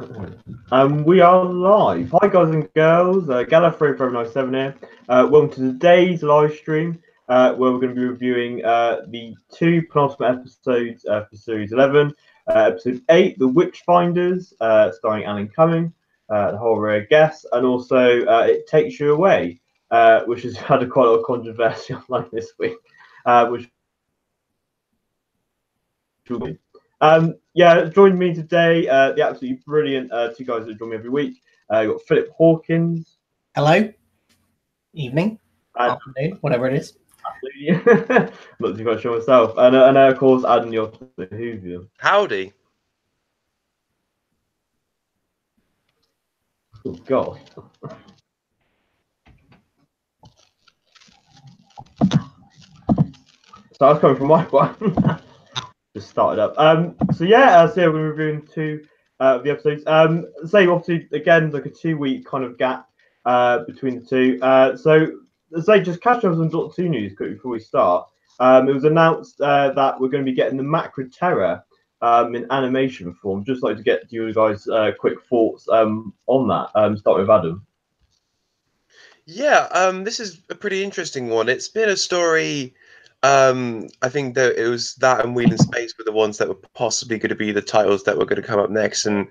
We are live. Hi, guys and girls. Gallifrey497 here. Welcome to today's live stream, where we're going to be reviewing the two penultimate episodes for Series 11. Episode 8, The Witchfinders, starring Alan Cumming, the horror guest, and also It Takes You Away, which has had quite a lot of controversy online this week, which joined me today, the absolutely brilliant two guys that join me every week. You've got Philip Hawkins. Hello. Evening. Afternoon, whatever it is. I'm not too much sure myself. And of course, Adam Hoovian. Howdy. Oh, God. So I was coming from my one. Just started up. So we're going to be reviewing two of the episodes. Obviously, again, like a 2-week kind of gap between the two. Just catch up on some Doctor Who news quickly before we start. It was announced that we're going to be getting the Macra Terror in animation form. Just like to get you guys quick thoughts on that. Start with Adam. Yeah, this is a pretty interesting one. It's been a story. I think that it was that and Wheel in Space were the ones that were possibly going to be the titles that were going to come up next. And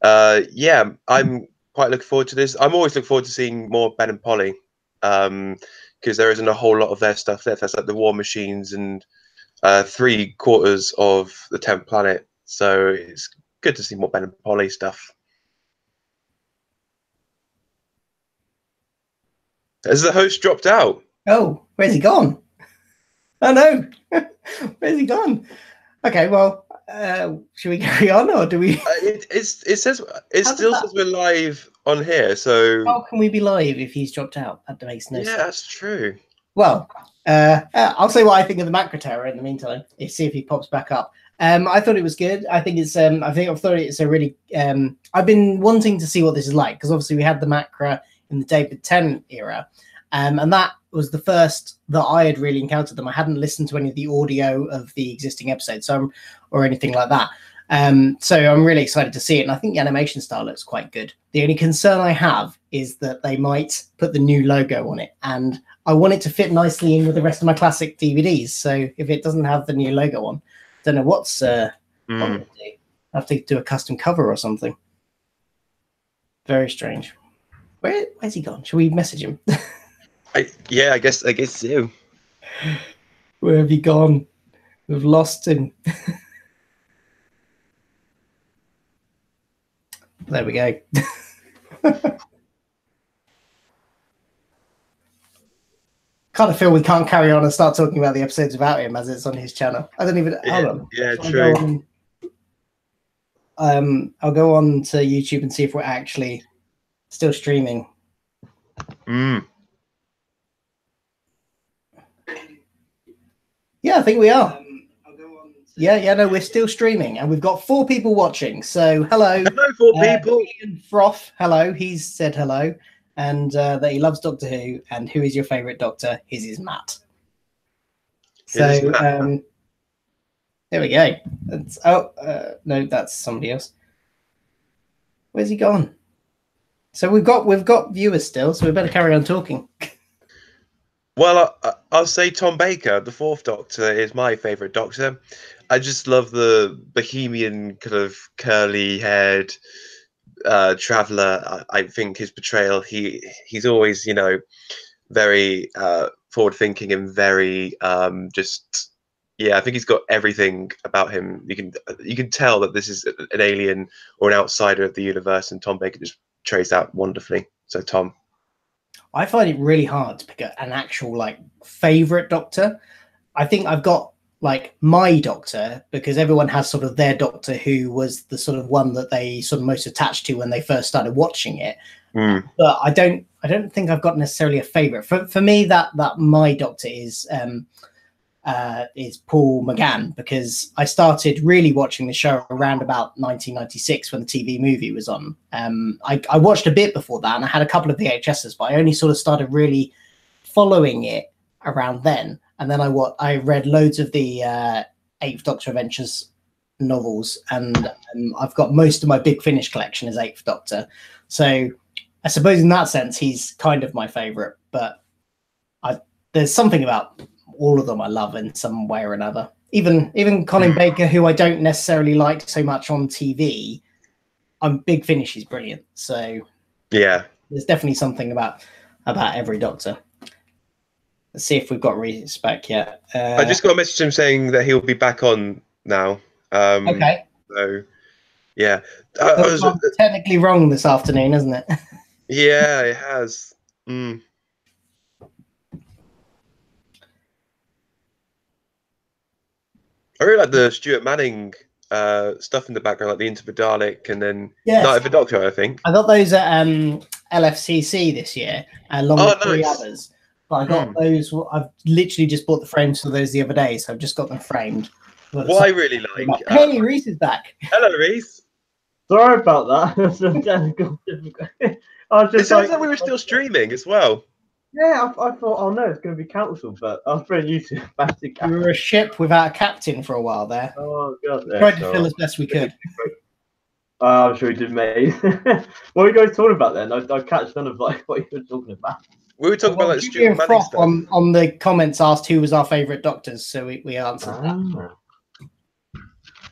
I'm quite looking forward to this. I'm always looking forward to seeing more Ben and Polly, because there isn't a whole lot of their stuff left. That's like the War Machines and 3/4 of the 10th Planet. So it's good to see more Ben and Polly stuff. Has the host dropped out? Oh, where's he gone? Oh no, where's he gone? Okay, well, should we carry on or do we? It still says we're live on here. So how can we be live if he's dropped out? That makes no sense. Yeah, that's true. Well, I'll say what I think of the Macra Terror in the meantime. See if he pops back up. I thought it was good. I think it's. I thought it's a really. I've been wanting to see what this is like because obviously we had the Macra in the David Tennant era, and that was the first that I had really encountered them. I hadn't listened to any of the audio of the existing episodes, or anything like that. So I'm really excited to see it, and I think the animation style looks quite good. The only concern I have is that they might put the new logo on it, and I want it to fit nicely in with the rest of my classic DVDs. So if it doesn't have the new logo on, I don't know what's what I'm gonna do. I have to do a custom cover or something. Very strange. Where's he gone? Should we message him? I guess so. Where have you gone? We've lost him. There we go. Kind of feel we can't carry on and start talking about the episodes without him as it's on his channel. I don't even. Hold on. Yeah, true. I'll go on to YouTube and see if we're actually still streaming. Yeah, I think we are. No, we're still streaming, and we've got 4 people watching. So hello, 4 people. Froth, hello. He's said hello, and that he loves Doctor Who. And who is your favourite Doctor? His is Matt. So there we go. No, that's somebody else. Where's he gone? So we've got viewers still, so we better carry on talking. Well, I'll say Tom Baker, the 4th Doctor, is my favourite Doctor. I just love the bohemian kind of curly-haired traveller. I think his portrayal, he's always, very forward-thinking and very I think he's got everything about him. You can tell that this is an alien or an outsider of the universe, and Tom Baker just portrays that wonderfully. So, Tom. I find it really hard to pick an actual favorite Doctor. I think I've got my Doctor because everyone has sort of their Doctor who was the sort of one that they sort of most attached to when they first started watching it. But I don't think I've got necessarily a favorite. For me, that my Doctor is Paul McGann, because I started really watching the show around about 1996 when the TV movie was on. I watched a bit before that, and I had a couple of VHSs, but I only sort of started really following it around then. And then I read loads of the Eighth Doctor Adventures novels, and I've got most of my Big Finish collection is Eighth Doctor. So I suppose in that sense, he's kind of my favourite. But there's something about all of them I love in some way or another. Even Colin Baker, who I don't necessarily like so much on TV, Big Finish is brilliant. So yeah, there's definitely something about every Doctor. Let's see if we've got Reese back yet. I just got a message to him saying that he'll be back on now. Okay. So yeah, technically wrong this afternoon, isn't it? Yeah, it has. Mm. I really like the Stuart Manning stuff in the background, like the Into the Dalek and then Night of the Doctor, I think. I got those at LFCC this year, along with three others. But I got those. I've literally just bought the frames for those the other day, so I've just got them framed. What I really like. Hey, Reese is back. Hello, Reese. Sorry about that. It sounds like we were still streaming as well. Yeah, I thought, oh no, it's going to be cancelled, but I was pretty used to it. We were a ship without a captain for a while there. Oh god, yeah, tried to fill as best we could. I'm sure we did, mate. What are you guys talking about then? I catch none of like what you were talking about. We were talking about like Stuart Manning stuff. On the comments asked who was our favourite Doctors, so we answered that.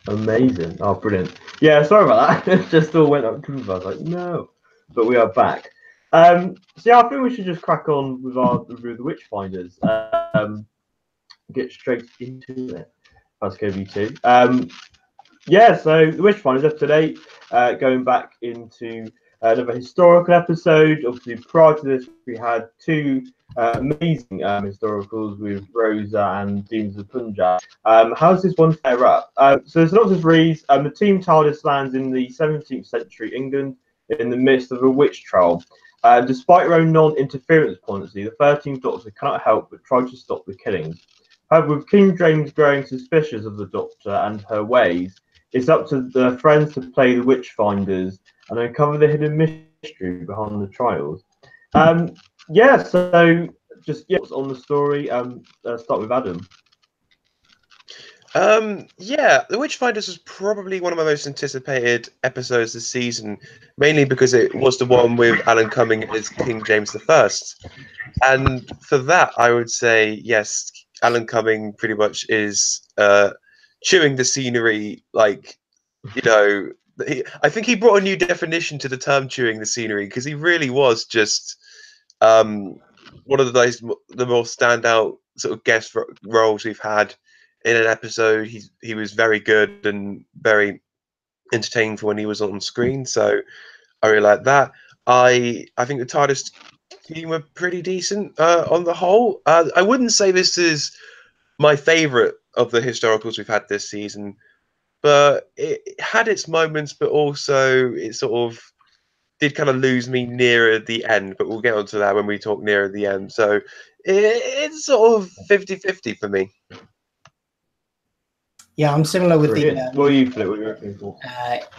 Amazing. Oh, brilliant. Yeah, sorry about that. It just all went up. I was like, no. But we are back. So yeah, I think we should just crack on with our review of the Witchfinders. Get straight into it. That's KV2. Yeah, so the Witchfinders episode 8, going back into another historical episode. Obviously, prior to this, we had two amazing historicals with Rosa and Demons of Punjab. How does this one fare up? So the synopsis reads, the team TARDIS lands in the 17th century England in the midst of a witch trial. Despite her own non-interference policy, the 13th Doctor cannot help but try to stop the killings. However, with King James growing suspicious of the Doctor and her ways, it's up to the friends to play the Witchfinders and uncover the hidden mystery behind the trials. Yeah, so just on the story. Start with Adam. Yeah, The Witchfinders was probably one of my most anticipated episodes this season, mainly because it was the one with Alan Cumming as King James I. And for that, I would say, yes, Alan Cumming pretty much is chewing the scenery, like, you know, I think he brought a new definition to the term chewing the scenery, because he really was just one of the more standout sort of guest roles we've had in an episode. He was very good and very entertaining for when he was on screen, so I really like that. I think the TARDIS team were pretty decent on the whole. I wouldn't say this is my favourite of the historicals we've had this season, but it had its moments, but also it sort of did kind of lose me nearer the end, but we'll get onto that when we talk nearer the end. So it's sort of 50-50 for me. Yeah, I'm similar with the. What are you, Flip? What are you looking for?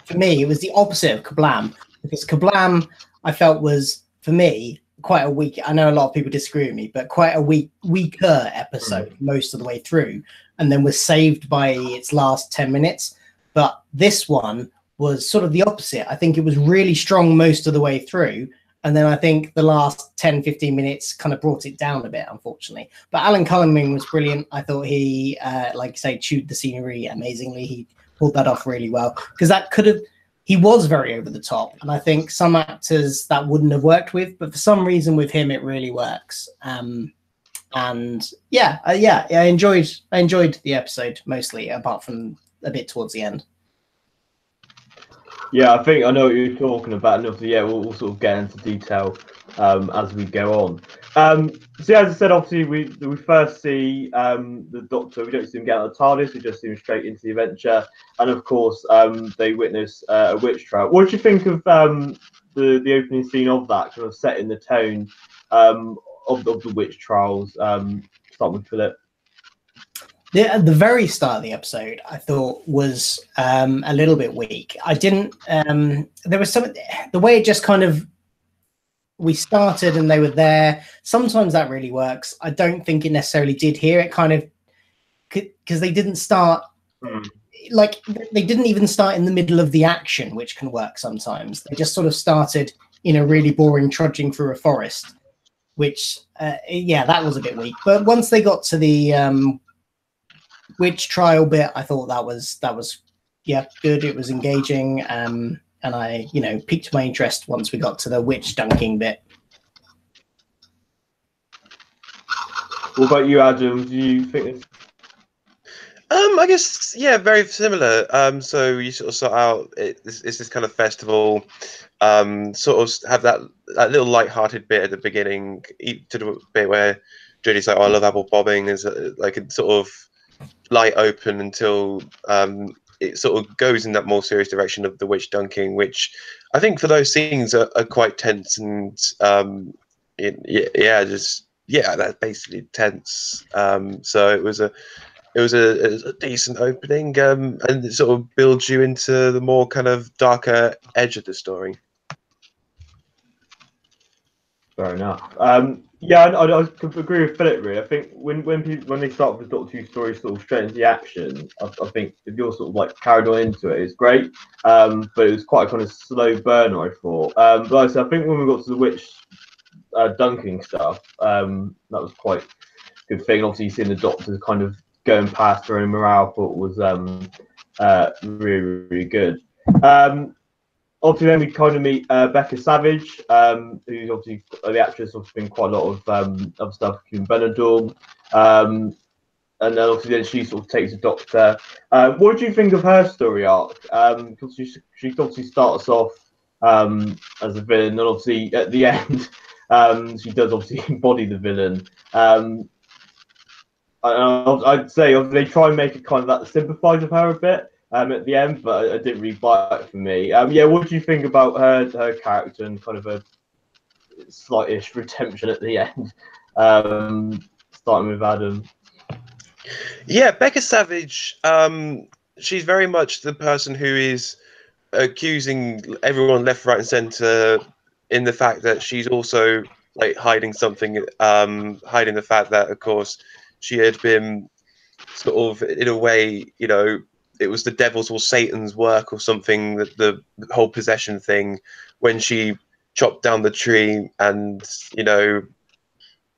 For me, it was the opposite of Kablam, because Kablam I felt was, for me, quite a weak. I know a lot of people disagree with me, but quite a weaker episode most of the way through, and then was saved by its last 10 minutes. But this one was sort of the opposite. I think it was really strong most of the way through, and then I think the last 10-15 minutes kind of brought it down a bit, unfortunately. But Alan Cumming was brilliant. I thought he, like I say, chewed the scenery amazingly. He pulled that off really well, because that could have. He was very over the top, and I think some actors that wouldn't have worked with, but for some reason with him it really works. And yeah, I enjoyed the episode mostly, apart from a bit towards the end. Yeah, I think I know what you're talking about, and obviously, yeah, we'll sort of get into detail as we go on. So, as I said, obviously, we first see the Doctor. We don't see him get out of the TARDIS. We just see him straight into the adventure, and of course, they witness a witch trial. What do you think of the opening scene of that, kind of setting the tone of the witch trials? Start with Philip. At the very start of the episode, I thought was a little bit weak. I didn't. There was some the way it just kind of. We started and they were there. Sometimes that really works. I don't think it necessarily did here. It kind of, because they didn't start. like they didn't even start in the middle of the action, which can work sometimes. They just sort of started in a really boring trudging through a forest, which yeah, that was a bit weak. But once they got to the witch trial bit, I thought that was yeah, good. It was engaging, and I piqued my interest once we got to the witch dunking bit. What about you, Adam? Do you think it's... I guess, yeah, very similar. So you sort of sort out it's this kind of festival, sort of have that little light-hearted bit at the beginning, to the bit where Judy's like, "Oh, I love apple bobbing," is like a sort of light open until it sort of goes in that more serious direction of the witch dunking, which I think for those scenes are quite tense and that's basically tense. So it was a decent opening, and it sort of builds you into the more kind of darker edge of the story. Fair enough. Yeah, I could agree with Philip. Really, I think when they start with the Doctor Who story sort of straight into the action, I think if you're sort of like carried on into it, it's great. But it was quite a kind of slow burner, I thought. But like I said, I think when we got to the witch dunking stuff, that was quite a good thing. Obviously, seeing the Doctor kind of going past her own morale, I thought was really, really good. Obviously, then we kind of meet Becca Savage, who's obviously the actress. Has been quite a lot of other stuff, Kim Benadorm, and then obviously then she sort of takes the Doctor. What do you think of her story arc? Because she obviously starts off as a villain, and obviously at the end, she does obviously embody the villain. I'd say they try and make it kind of that sympathise with her a bit. At the end, but I didn't really buy it for me. Yeah, what do you think about her character and kind of a slight-ish redemption at the end? Starting with Adam. Yeah, Becca Savage. She's very much the person who is accusing everyone left, right, and centre, in the fact that she's also like hiding something, hiding the fact that, of course, she had been sort of in a way, it was the devil's or Satan's work or something, that the whole possession thing, when she chopped down the tree and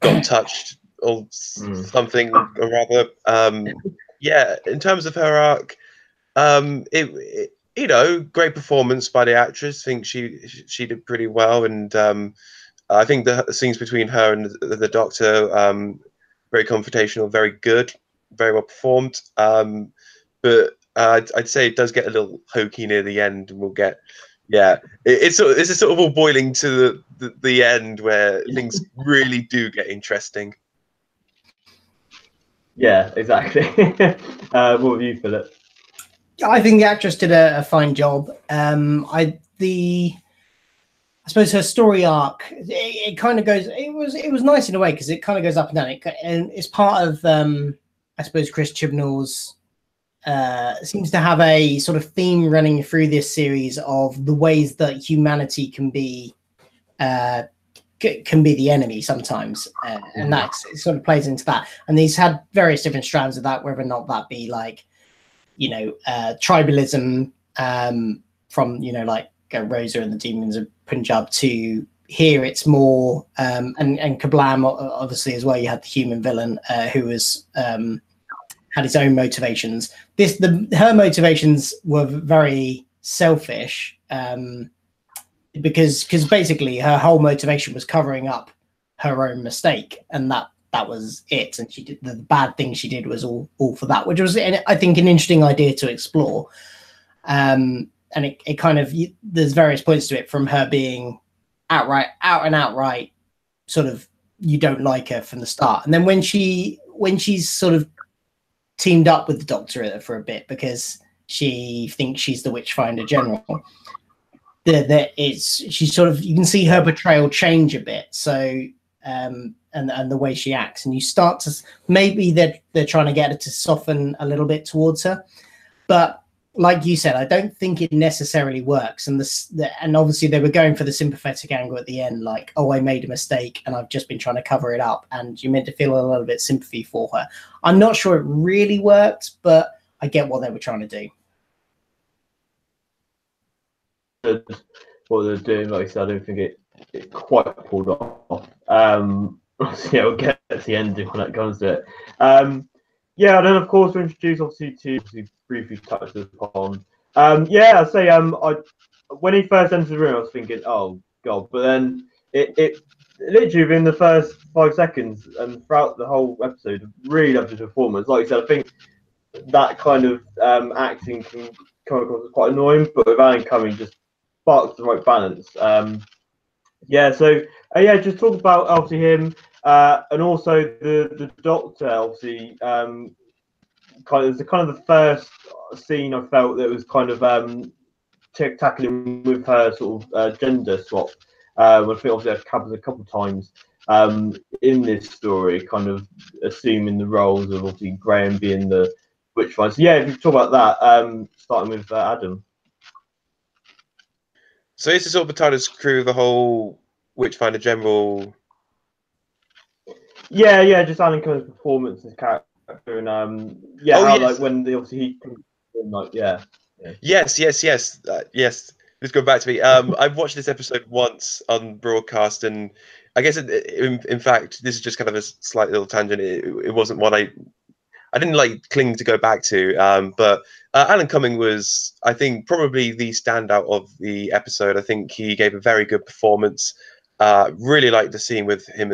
got touched or something or rather. Yeah, in terms of her arc, great performance by the actress. I think she did pretty well, and I think the scenes between her and the Doctor, very confrontational, very good, very well performed. But I'd say it does get a little hokey near the end, and we'll get, it's sort of all boiling to the end where things really do get interesting. Yeah, exactly. What have you, Philip? I think the actress did a fine job. I suppose her story arc, it kind of goes. It was nice in a way because it kind of goes up and down. And it's part of, I suppose, Chris Chibnall's. Seems to have a sort of theme running through this series of the ways that humanity can be the enemy sometimes, and that sort of plays into that. And he's had various different strands of that, whether or not that be like, tribalism from like Rosa and the Demons of Punjab, to here it's more and Kablam obviously as well. You had the human villain who was had his own motivations. Her motivations were very selfish, because basically her whole motivation was covering up her own mistake, and that was it. And she did the bad thing she did was all for that, which was, I think, an interesting idea to explore. And it kind of, there's various points to it, from her being outright sort of, you don't like her from the start, and then when she's sort of teamed up with the Doctor for a bit because she thinks she's the Witchfinder General. She's sort of, you can see her portrayal change a bit. So and the way she acts, and you start to, maybe they're trying to get her to soften a little bit towards her, but like you said, I don't think it necessarily works. And and obviously they were going for the sympathetic angle at the end, like, oh, I made a mistake and I've just been trying to cover it up, and you're meant to feel a little bit sympathy for her. I'm not sure it really worked, but I get what they were trying to do. What they're doing, like I said, I don't think it quite pulled off. Yeah, we'll get to the ending when that comes to it. Yeah, and then of course we're introduced obviously briefly touched upon. Yeah, I'd say when he first entered the room, I was thinking, oh god, but then it literally within the first 5 seconds and throughout the whole episode, really loved his performance. Like I said, I think that kind of acting can come across as quite annoying, but with Alan Cumming, just sparks the right balance. Yeah, so yeah, just talk about obviously him and also the Doctor. Obviously, kind of the first scene I felt that was kind of tackling with her sort of gender swap. I think obviously that happens a couple of times in this story, kind of assuming the roles of obviously Graham being the Witchfinder. So yeah, if you talk about that, starting with Adam. So this is sort of Batatta's crew, the whole Witchfinder General. Yeah, just Alan Cumming's performance, his character, and yeah, how, yes. like when obviously he like yeah. Yes. Let's go back to me. I've watched this episode once on broadcast, and I guess in fact, this is just kind of a slight little tangent. It wasn't what I didn't like cling to go back to. But Alan Cumming was, I think, probably the standout of the episode. I think he gave a very good performance. Really liked the scene with him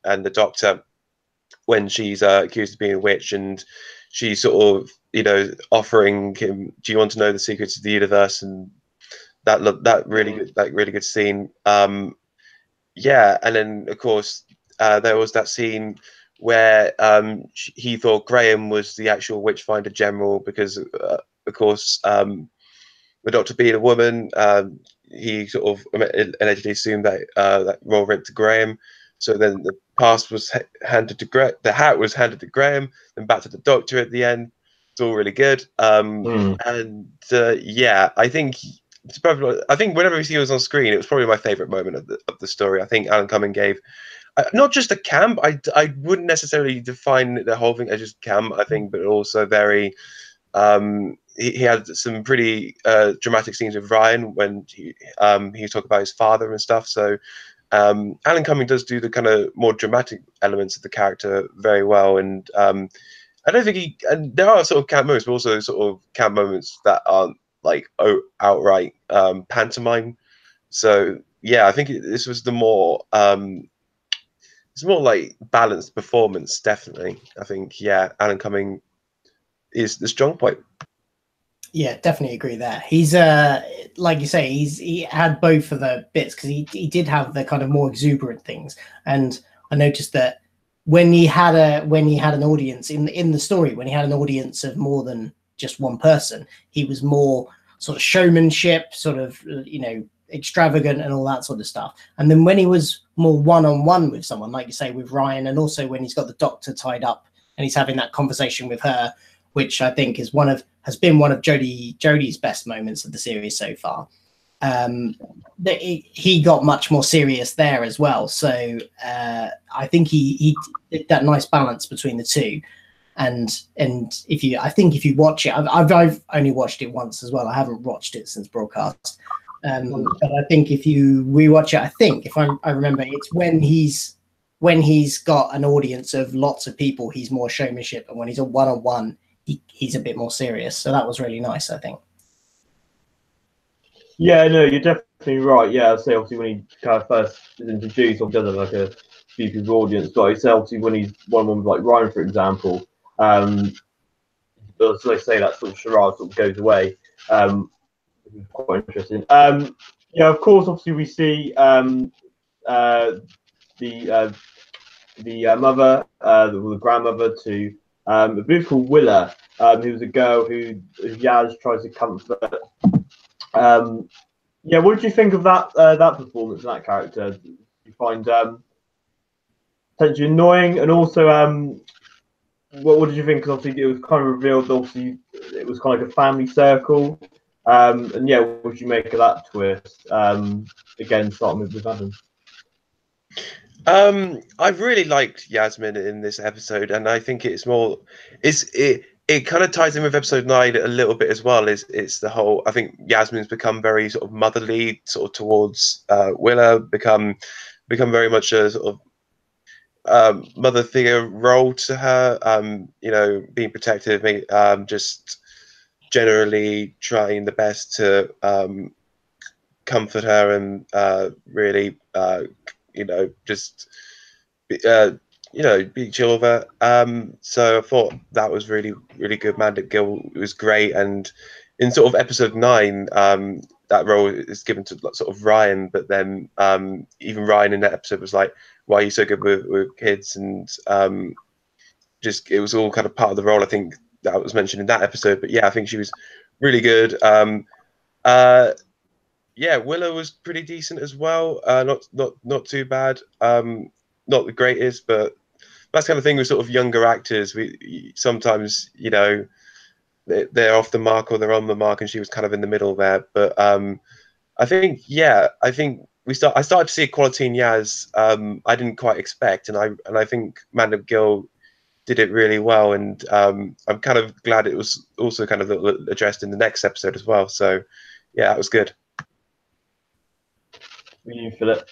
and the Doctor when she's accused of being a witch, and she's sort of, offering him, "Do you want to know the secrets of the universe?" And that really good scene. Yeah, and then of course there was that scene where he thought Graham was the actual Witchfinder General because, of course, the Doctor being a woman, he sort of allegedly assumed that that role went to Graham. So then the pass was handed to Graham, the hat was handed to Graham, then back to the Doctor at the end. It's all really good. And yeah, I think whenever he was on screen, it was probably my favorite moment of the story. I think Alan Cumming gave not just a camp. I wouldn't necessarily define the whole thing as just camp. I think, but also very. He had some pretty dramatic scenes with Ryan when he was talking about his father and stuff. So Alan Cumming does do the kind of more dramatic elements of the character very well, and I don't think and there are sort of camp moments, but also sort of camp moments that aren't like outright pantomime. So yeah, I think this was the more it's more like balanced performance. Definitely, I think Alan Cumming is the strong point. Yeah, definitely agree there. He's like you say, he had both of the bits because he did have the kind of more exuberant things, and I noticed that when he had an audience in the story, when he had an audience of more than just one person, he was more sort of showmanship, sort of extravagant and all that sort of stuff. And then when he was more one-on-one with someone, like you say with Ryan, and also when he's got the Doctor tied up and he's having that conversation with her, which I think has been one of Jodie's best moments of the series so far. He got much more serious there as well. So I think he did that nice balance between the two. And if you watch it, I've only watched it once as well. I haven't watched it since broadcast. But I think if you rewatch it, if I remember, it's when he's got an audience of lots of people, he's more showmanship, and when he's a one-on-one, he's a bit more serious. So that was really nice, I think. Yeah, no, you're definitely right. Yeah, I'd say obviously when he kind of first is introduced, or does have like a few people's audience, but I say obviously when he's one with like Ryan, for example, so they say that sort of charade sort of goes away. Quite interesting. Yeah, of course, obviously we see the mother, the grandmother to a beautiful Willa, who was a girl who Yaz tries to comfort. Yeah, what did you think of that performance and that character? Did you find potentially annoying, and also what did you think? Because obviously it was kind of revealed. Obviously, it was kind of like a family circle. And yeah, what would you make of that twist? Again, starting with Adam. I really liked Yasmin in this episode, and I think it's it kind of ties in with episode 9 a little bit as well. It's the whole, I think Yasmin's become very sort of motherly sort of towards Willa, become very much a sort of mother figure role to her, you know, being protective, just generally trying the best to comfort her and really you know, just you know, be chill with her. So I thought that was really, really good. Mandip Gill was great, and in sort of episode 9, that role is given to sort of Ryan, but then even Ryan in that episode was like, "Why are you so good with kids?" And just it was all kind of part of the role. I think that was mentioned in that episode, but yeah, I think she was really good. Yeah, Willow was pretty decent as well. Not too bad. Not the greatest, but that's kind of thing with sort of younger actors. We sometimes, you know, they're off the mark or they're on the mark, and she was kind of in the middle there. But I think, yeah, I think I started to see a quality in Yaz I didn't quite expect, and I think Mandip Gill did it really well, and I'm kind of glad it was also kind of addressed in the next episode as well. So yeah, that was good. You, Philip?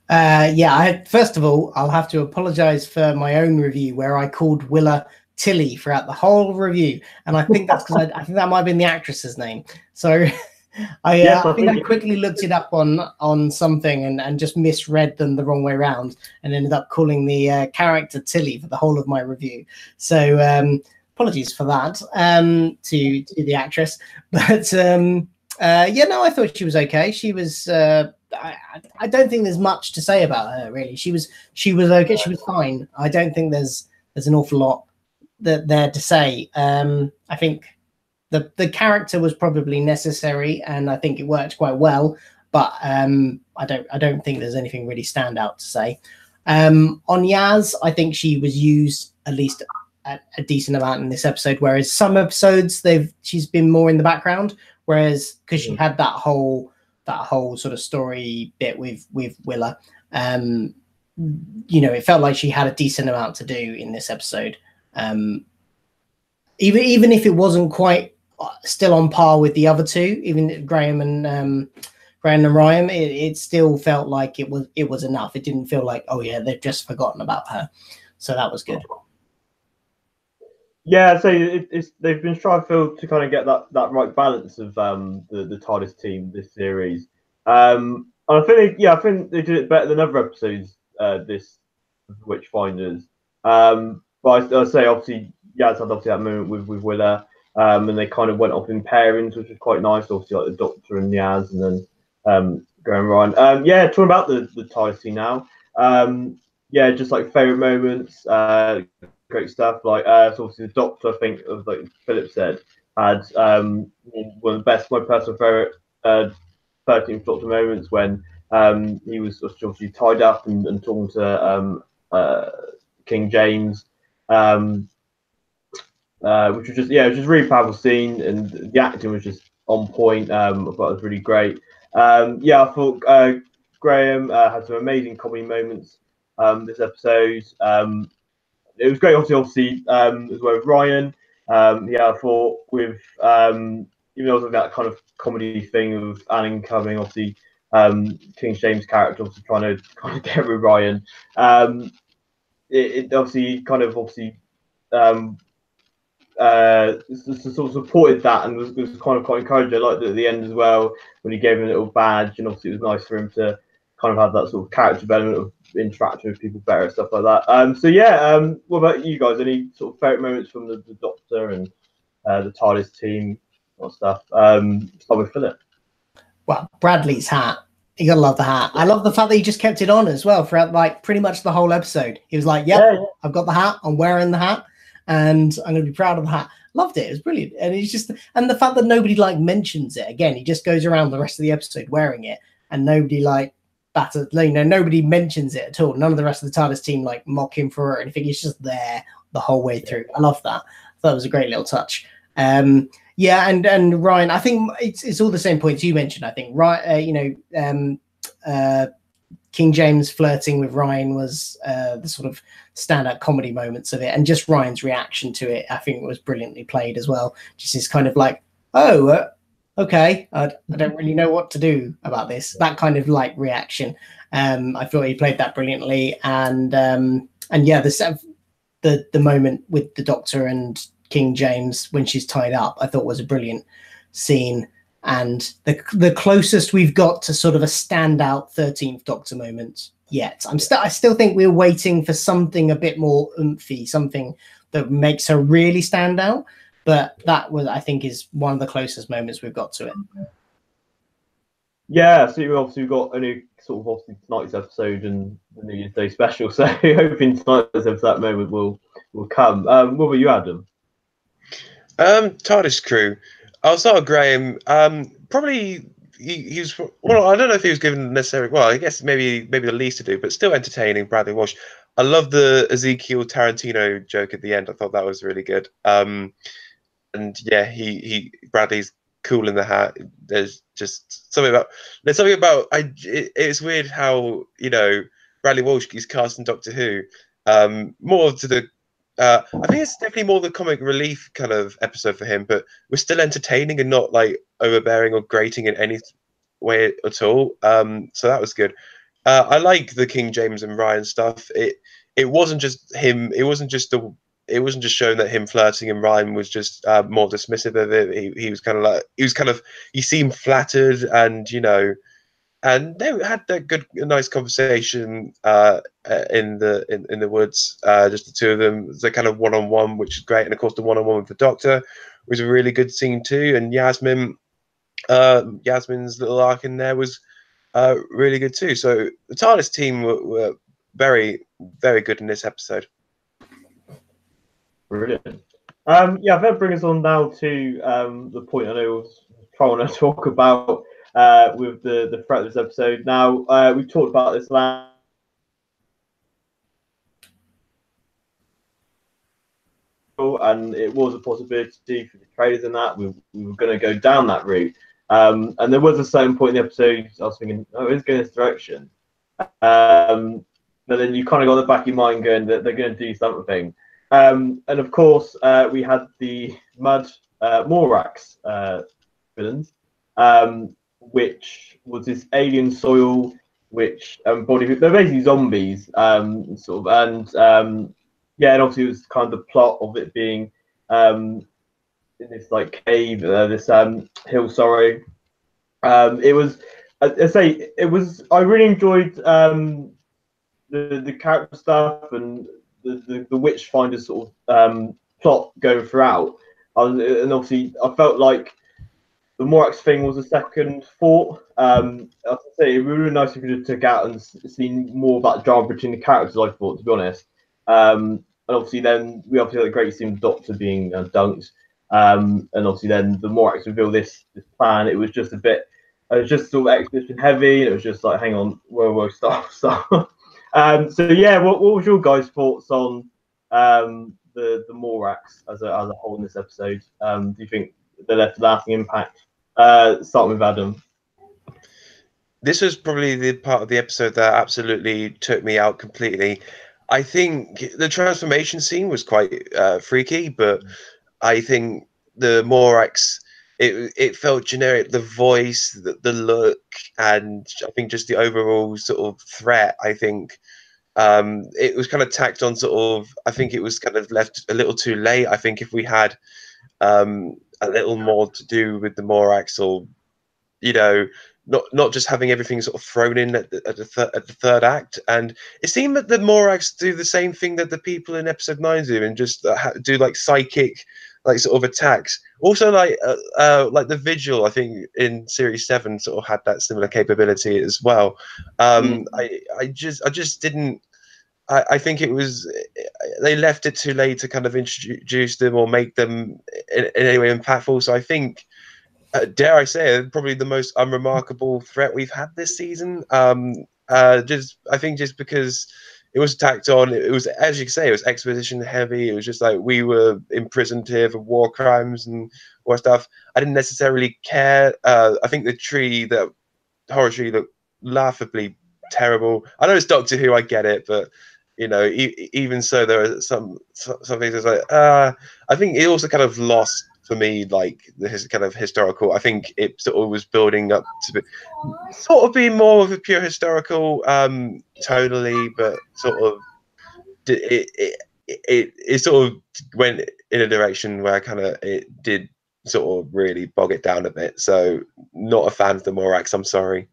Yeah, first of all, I'll have to apologize for my own review where I called Willa Tilly throughout the whole review, and I think that's because I think that might have been the actress's name. So I think I quickly looked it up on something and just misread them the wrong way around, and ended up calling the character Tilly for the whole of my review. So apologies for that to the actress, but yeah, no, I thought she was okay. She was. I don't think there's much to say about her really. She was okay. She was fine. I don't think there's an awful lot there to say. I think the character was probably necessary, and I think it worked quite well. But I don't think there's anything really stand out to say. On Yaz, I think she was used at least a decent amount in this episode, whereas some episodes she's been more in the background. Whereas because she had that whole sort of story bit with Willa, you know, it felt like she had a decent amount to do in this episode. Even if it wasn't quite still on par with the other two, even Graham and Ryan, it still felt like it was enough. It didn't feel like, oh yeah, they've just forgotten about her. So that was good. Yeah, so they've been trying to kind of get that right balance of the TARDIS team this series. And I think I think they did it better than other episodes this Witchfinders. But I say obviously Yaz had obviously that moment with Willa, and they kind of went off in pairings, which was quite nice. Obviously like the Doctor and Yaz, and then Graham Ryan. Yeah, talking about the TARDIS team now. Yeah, just like favorite moments. Great stuff. Like so obviously the Doctor, I think, like Philip said, had one of the best, my personal favorite 13th Doctor moments when he was obviously tied up and talking to King James, which was just it was just a really powerful scene, and the acting was just on point. I thought it was really great. Yeah, I thought Graham had some amazing comedy moments this episode. It was great, obviously as well with Ryan. Yeah, I thought with even though that kind of comedy thing of Alan coming, obviously King James' character obviously trying to kind of get with Ryan. It obviously kind of sort of supported that, and was kind of quite encouraging. I liked it at the end as well when he gave him a little badge, and obviously it was nice for him to kind of have that sort of character development of interacting with people better and stuff like that. So yeah, what about you guys? Any sort of favourite moments from the Doctor and the TARDIS team or stuff? Start with Philip. Well, Bradley's hat. You gotta love the hat. I love the fact that he just kept it on as well throughout like pretty much the whole episode. He was like, "Yep, yeah. I've got the hat. I'm wearing the hat, and I'm gonna be proud of the hat." Loved it. It was brilliant, and it's just the fact that nobody like mentions it again. He just goes around the rest of the episode wearing it, and nobody like nobody mentions it at all. None of the rest of the TARDIS team like mock him for it or anything. He's just there the whole way through. I love that. I thought it was a great little touch. Yeah, and Ryan, I think it's all the same points you mentioned. I think King James flirting with Ryan was the sort of standout comedy moments of it, and just Ryan's reaction to it, I think, was brilliantly played as well. Just his kind of like, oh, okay, I don't really know what to do about this. That kind of like reaction. I thought he played that brilliantly, and yeah, the moment with the Doctor and King James when she's tied up, I thought was a brilliant scene. And the closest we've got to sort of a standout 13th Doctor moment yet. I still think we're waiting for something a bit more oomphy, something that makes her really stand out. But that was, I think, is one of the closest moments we've got to it. Yeah, so obviously we've got a new sort of obviously tonight's episode and the New Year's Day special. So hoping tonight's episode that moment will come. What about you, Adam? TARDIS crew. I'll start with Graham. Probably he was, well, I don't know if he was given necessarily, well, I guess maybe the least to do, but still entertaining. Bradley Walsh. I love the Ezekiel Tarantino joke at the end. I thought that was really good. And yeah, he Bradley's cool in the hat. There's something about it's weird how, you know, Bradley Walsh is cast in Doctor Who. More to the I think it's definitely more the comic relief kind of episode for him, but we're still entertaining and not like overbearing or grating in any way at all. So that was good. I like the King James and Ryan stuff. It wasn't just him. It wasn't just showing that him flirting and Ryan was just more dismissive of it. He was kind of like he seemed flattered, and you know, and they had that nice conversation in the woods, just the two of them. The kind of one-on-one, which is great, and of course the one-on-one with the Doctor was a really good scene too. And Yasmin's little arc in there was really good too. So the TARDIS team were very, very good in this episode. Brilliant. Yeah, that brings us on now to the point I know I was trying to talk about with the threat of this episode. Now, we talked about this last, and it was a possibility for the traders in that. We were going to go down that route. And there was a certain point in the episode I was thinking, oh, it's going this direction. But then you kind of got the back of your mind going that they're going to do something. And of course, we had the Mud Morax villains, which was this alien soil, which they're basically zombies, sort of, and yeah, and obviously it was kind of the plot of it being in this like cave, this hill. Sorry, it was. I say it was. I really enjoyed the character stuff and the Witchfinders sort of plot going throughout. And obviously, I felt like the Morax thing was a second thought. I have to say, it would be really nice if we could have took out and seen more about drama between the characters, I thought, to be honest. And obviously, then we obviously had a great scene with Doctor being dunked. And obviously, then the Morax reveal this plan. It was just a bit, it was just sort of exposition heavy. And it was just like, hang on, whoa, stop. So yeah, what was your guys' thoughts on the Morax as a whole in this episode? Do you think they left a lasting impact? Starting with Adam. This was probably the part of the episode that absolutely took me out completely. I think the transformation scene was quite freaky, but I think the Morax, it felt generic. The voice, the look, and I think just the overall sort of threat. I think it was kind of tacked on. Sort of, I think it was kind of left a little too late. I think if we had a little more to do with the Morax, or you know, not just having everything sort of thrown in at the third act. And it seemed that the Morax do the same thing that the people in episode 9 do, and just do like psychic, like sort of attacks. Also, like the Vigil, I think in series 7 sort of had that similar capability as well. I just didn't. I think it was they left it too late to kind of introduce them or make them in any way impactful. So I think, dare I say it, probably the most unremarkable threat we've had this season. I think just because it was tacked on, it was, as you can say, it was exposition heavy. It was just like we were imprisoned here for war crimes and all that stuff. I didn't necessarily care. I think the horror tree looked laughably terrible. I know it's Doctor Who, I get it, but you know, even so, there are some things that's like, I think it also kind of lost for me, like this kind of historical. I think it sort of was building up to be, sort of be more of a pure historical, tonally, but sort of it sort of went in a direction where kind of it did sort of really bog it down a bit. So not a fan of the Morax, I'm sorry.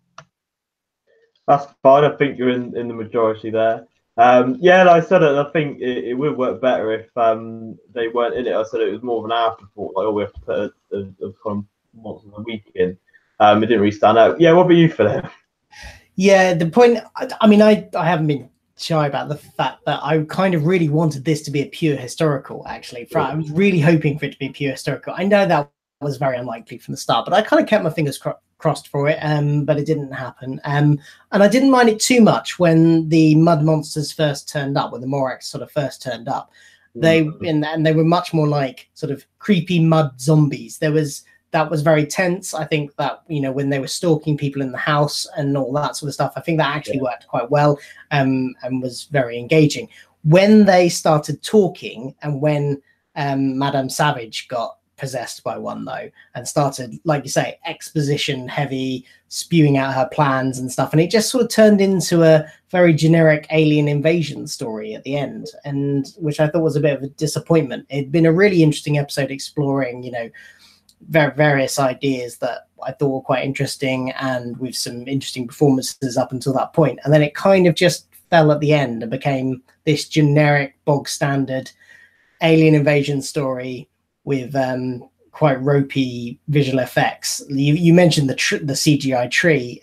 That's fine. I think you're in the majority there. Yeah, like I said, I think it would work better if they weren't in it. I said it was more of an afterthought. Like, oh, we have to put a kind of once a week in. It didn't really stand out. Yeah, what about you, Philip? Yeah, the point. I mean, I haven't been shy about the fact that I kind of really wanted this to be a pure historical. Actually, I was really hoping for it to be pure historical. I know that was very unlikely from the start, but I kind of kept my fingers crossed for it. But it didn't happen. And I didn't mind it too much when the mud monsters first turned up, when the Morax sort of first turned up. And they were much more like sort of creepy mud zombies. That was very tense. I think that, you know, when they were stalking people in the house and all that sort of stuff, I think that actually worked quite well, and was very engaging. When they started talking, and when Madame Savage got possessed by one, though, and started, like you say, exposition heavy, spewing out her plans and stuff, and it just sort of turned into a very generic alien invasion story at the end, and which I thought was a bit of a disappointment. It'd been a really interesting episode exploring, you know, various ideas that I thought were quite interesting, and with some interesting performances up until that point. And then it kind of just fell at the end and became this generic bog standard alien invasion story with quite ropey visual effects. You mentioned the CGI tree,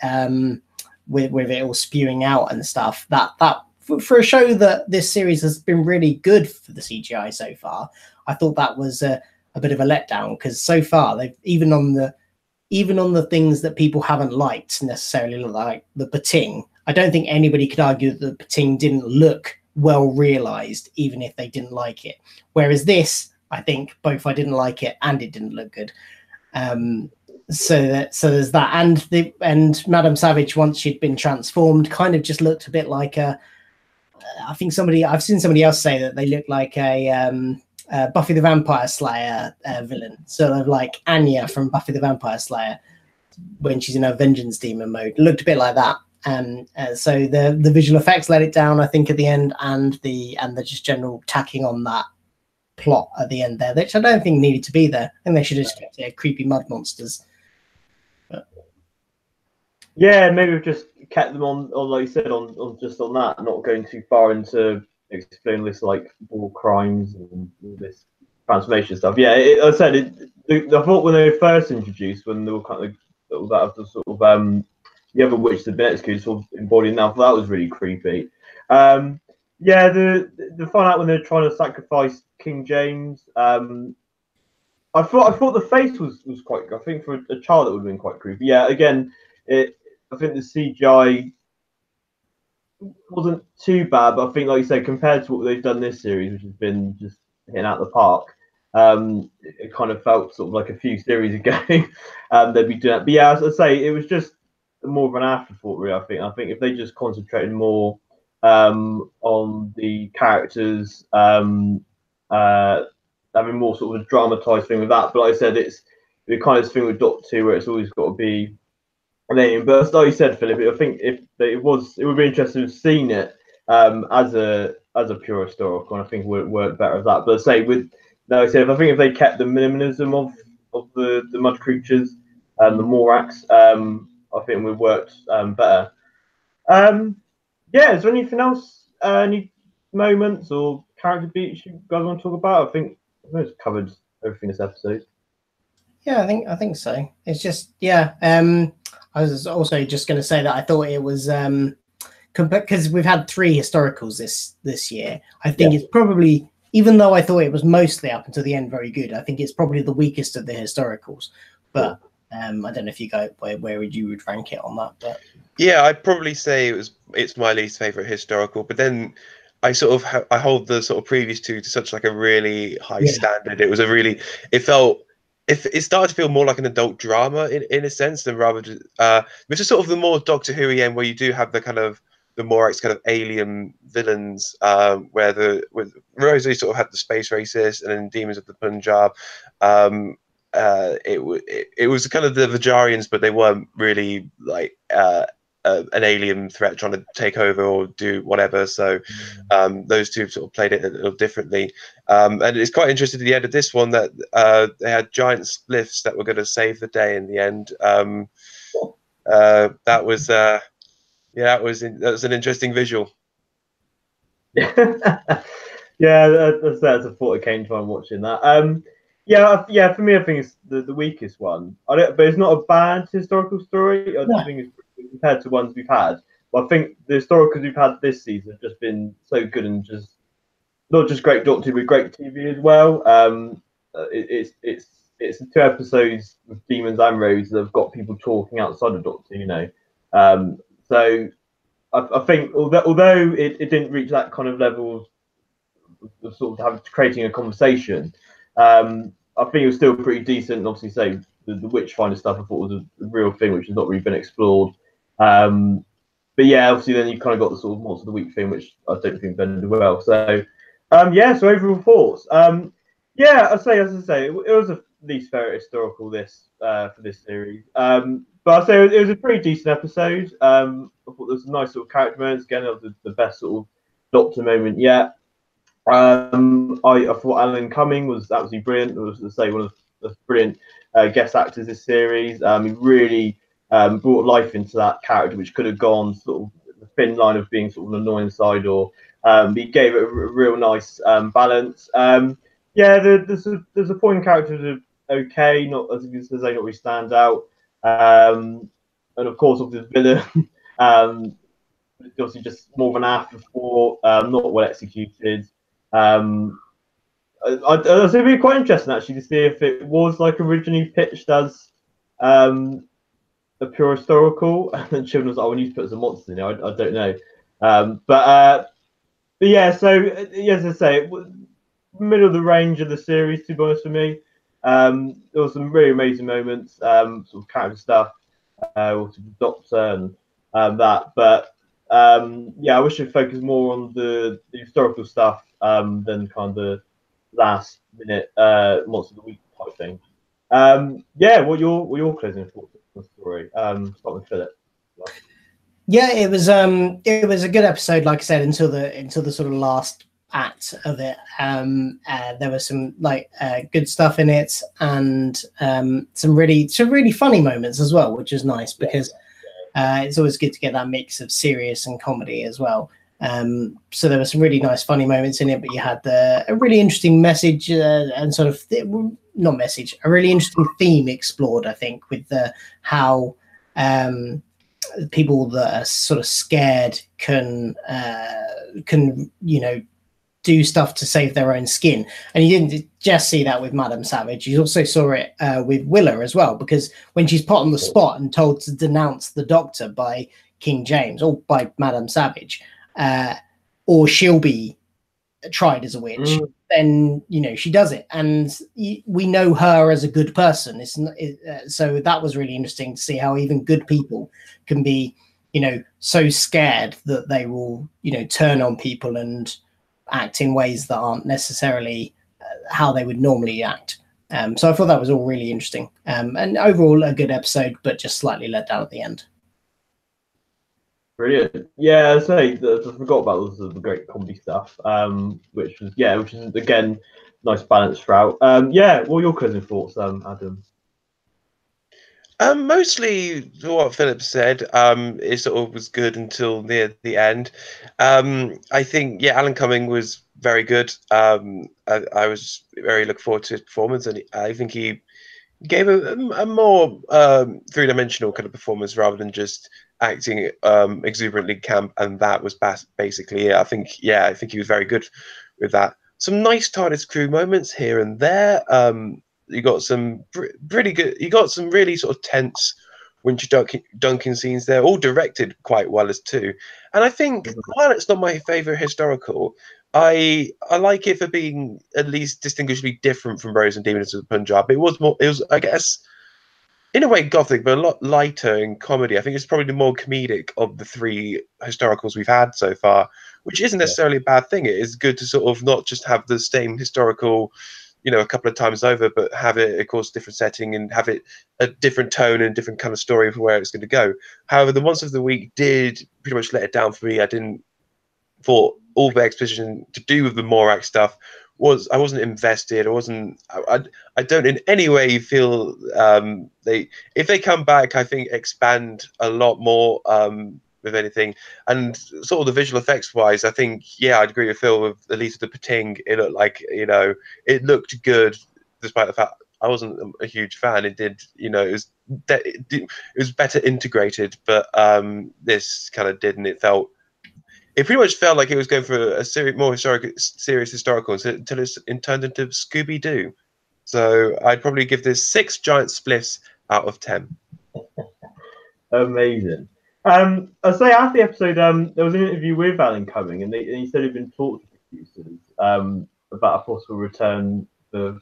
with it all spewing out and stuff. That for a show that this series has been really good for the CGI so far, I thought that was a bit of a letdown, because so far they've even on the things that people haven't liked necessarily, like the Pating, I don't think anybody could argue that the Pating didn't look well realized, even if they didn't like it. Whereas this, I think both I didn't like it and it didn't look good. So there's that, and Madame Savage, once she'd been transformed, kind of just looked a bit like I've seen somebody else say that they look like a Buffy the Vampire Slayer villain, sort of like Anya from Buffy the Vampire Slayer when she's in her vengeance demon mode. It looked a bit like that. So the visual effects let it down, I think, at the end, and the just general tacking on that plot at the end there, which I don't think needed to be there. I think they should have just kept creepy mud monsters. But yeah, maybe we've just kept them on like you said, on just on that, not going too far into explain this like war crimes and all this transformation stuff. Yeah, I said I thought when they were first introduced, when they were kind of that sort of the other witch the been executed sort of embodied now, that was really creepy. Yeah, the find out when they're trying to sacrifice King James. I thought the face was quite. I think for a child it would have been quite creepy. Yeah, again, I think the CGI wasn't too bad, but I think, like you said, compared to what they've done this series, which has been just hitting out the park, it kind of felt sort of like a few series ago they'd be doing that. But yeah, as I say, it was just more of an afterthought, really. I think if they just concentrated more on the characters, having more sort of a dramatized thing with that. But like I said, it's the kind of thing with Doctor Who where it's always got to be. But like you said, Philip, I think it would be interesting to have seen it as a pure historical, and I think it would work better as that. But say like I said, I think if they kept the minimalism of the mud creatures and the Morax, I think it would worked better. Yeah, is there anything else? Any moments or character beats you guys want to talk about? I think we've covered everything this episode. yeah, I think so. It's just I was also just going to say that I thought it was because we've had 3 historicals this year. I think it's probably, even though I thought it was mostly up until the end very good, I think it's probably the weakest of the historicals. But I don't know if you go where would you rank it on that. But yeah, I'd probably say it's my least favorite historical. But then I sort of I hold the sort of previous 2 to such like a really high standard. It felt if it started to feel more like an adult drama in a sense than rather which is sort of the more Doctor Who end, where you do have the kind of the more kind of alien villains, where with Rosalie sort of had the space racist, and then Demons of the Punjab, it was kind of the Vajarians, but they weren't really like an alien threat trying to take over or do whatever. So those two sort of played it a little differently. And it's quite interesting at the end of this one that they had giant spliffs that were going to save the day in the end. That was that was an interesting visual. Yeah, that's a thought that came to mind watching that. Yeah. For me, I think it's the weakest one. But it's not a bad historical story. I think it's compared to ones we've had. But I think the historicals we've had this season have just been so good, and just not just great Doctor, but great TV as well. It's 2 episodes with Demons and Rose that have got people talking outside of Doctor. So I think although it didn't reach that kind of level of sort of creating a conversation, I think it was still pretty decent. And obviously, say the Witchfinder stuff, I thought was a real thing, which has not really been explored. But yeah, obviously, then you kind of got the sort of Monster of the Week thing, which I don't think blended well. So so overall thoughts. As I say, it was a least favorite historical for this series. But I say it was a pretty decent episode. I thought there was some nice sort of character moments. Again, that was the best sort of Doctor moment yet. I thought Alan Cumming was absolutely brilliant. It was, to say, one of the brilliant guest actors this series. He really brought life into that character, which could have gone sort of the thin line of being sort of an annoying side, or he gave it a real nice balance. There's a supporting characters are okay, not as they not really stand out. And of course, of the villain, obviously just more of an afterthought, not well executed. It'd be quite interesting actually to see if it was like originally pitched as a pure historical, and then Children was like, "Oh, we need to put some monsters in there." I don't know, but yeah. So as I say, middle of the range of the series, to be honest with me. There were some really amazing moments, sort of character stuff, also the Doctor and that. But I wish it focused more on the historical stuff than kind of the last minute Monster of the Week type thing. What your closing thoughts on the story? Start with Philip. Yeah, it was a good episode, like I said, until the sort of last act of it. There was some good stuff in it, and some really funny moments as well, which is nice because it's always good to get that mix of serious and comedy as well. So there were some really nice funny moments in it, but you had a really interesting message and sort of not message, a really interesting theme explored, I think, with how people that are sort of scared can do stuff to save their own skin. And you didn't just see that with Madame Savage, you also saw it with Willa as well, because when she's put on the spot and told to denounce the Doctor by King James or by Madame Savage, or she'll be tried as a witch, then she does it, and we know her as a good person. So that was really interesting to see how even good people can be so scared that they will turn on people and act in ways that aren't necessarily how they would normally act. So I thought that was all really interesting, and overall a good episode, but just slightly let down at the end. Brilliant. Yeah, I say I forgot about the great comedy stuff, which is again nice balance throughout. What are your closing thoughts, Adam? Mostly what Philip said. It sort of was good until near the end. I think Alan Cumming was very good. I was very looking forward to his performance, and I think he gave a more three-dimensional kind of performance rather than just acting exuberantly camp, and that was basically it. I think he was very good with that. Some nice TARDIS crew moments here and there. You got some pretty good. You got some really sort of tense Winter Duncan scenes there, all directed quite well as too. And I think while it's not my favorite historical, I like it for being at least distinguishably different from Rose and Demons of the Punjab. It was I guess in a way gothic, but a lot lighter in comedy. I think it's probably the more comedic of the three historicals we've had so far, which isn't necessarily a bad thing. It is good to sort of not just have the same historical, a couple of times over, but have it, of course, different setting and have it a different tone and different kind of story for where it's going to go. However, the Monster of the Week did pretty much let it down for me. I didn't thought all the exposition to do with the Morak stuff I wasn't invested. I don't in any way feel if they come back, I think expand a lot more with anything. And sort of the visual effects wise, I think I'd agree with Phil with at least the Pating. It looked like it looked good despite the fact I wasn't a huge fan. It did it was better integrated, but this kind of didn't. It pretty much felt like it was going for a more serious historical until it turned into Scooby Doo. So I'd probably give this 6 giant spliffs out of 10. Amazing. I say after the episode, there was an interview with Alan Cumming, and he said he'd been talking to producers about a possible return in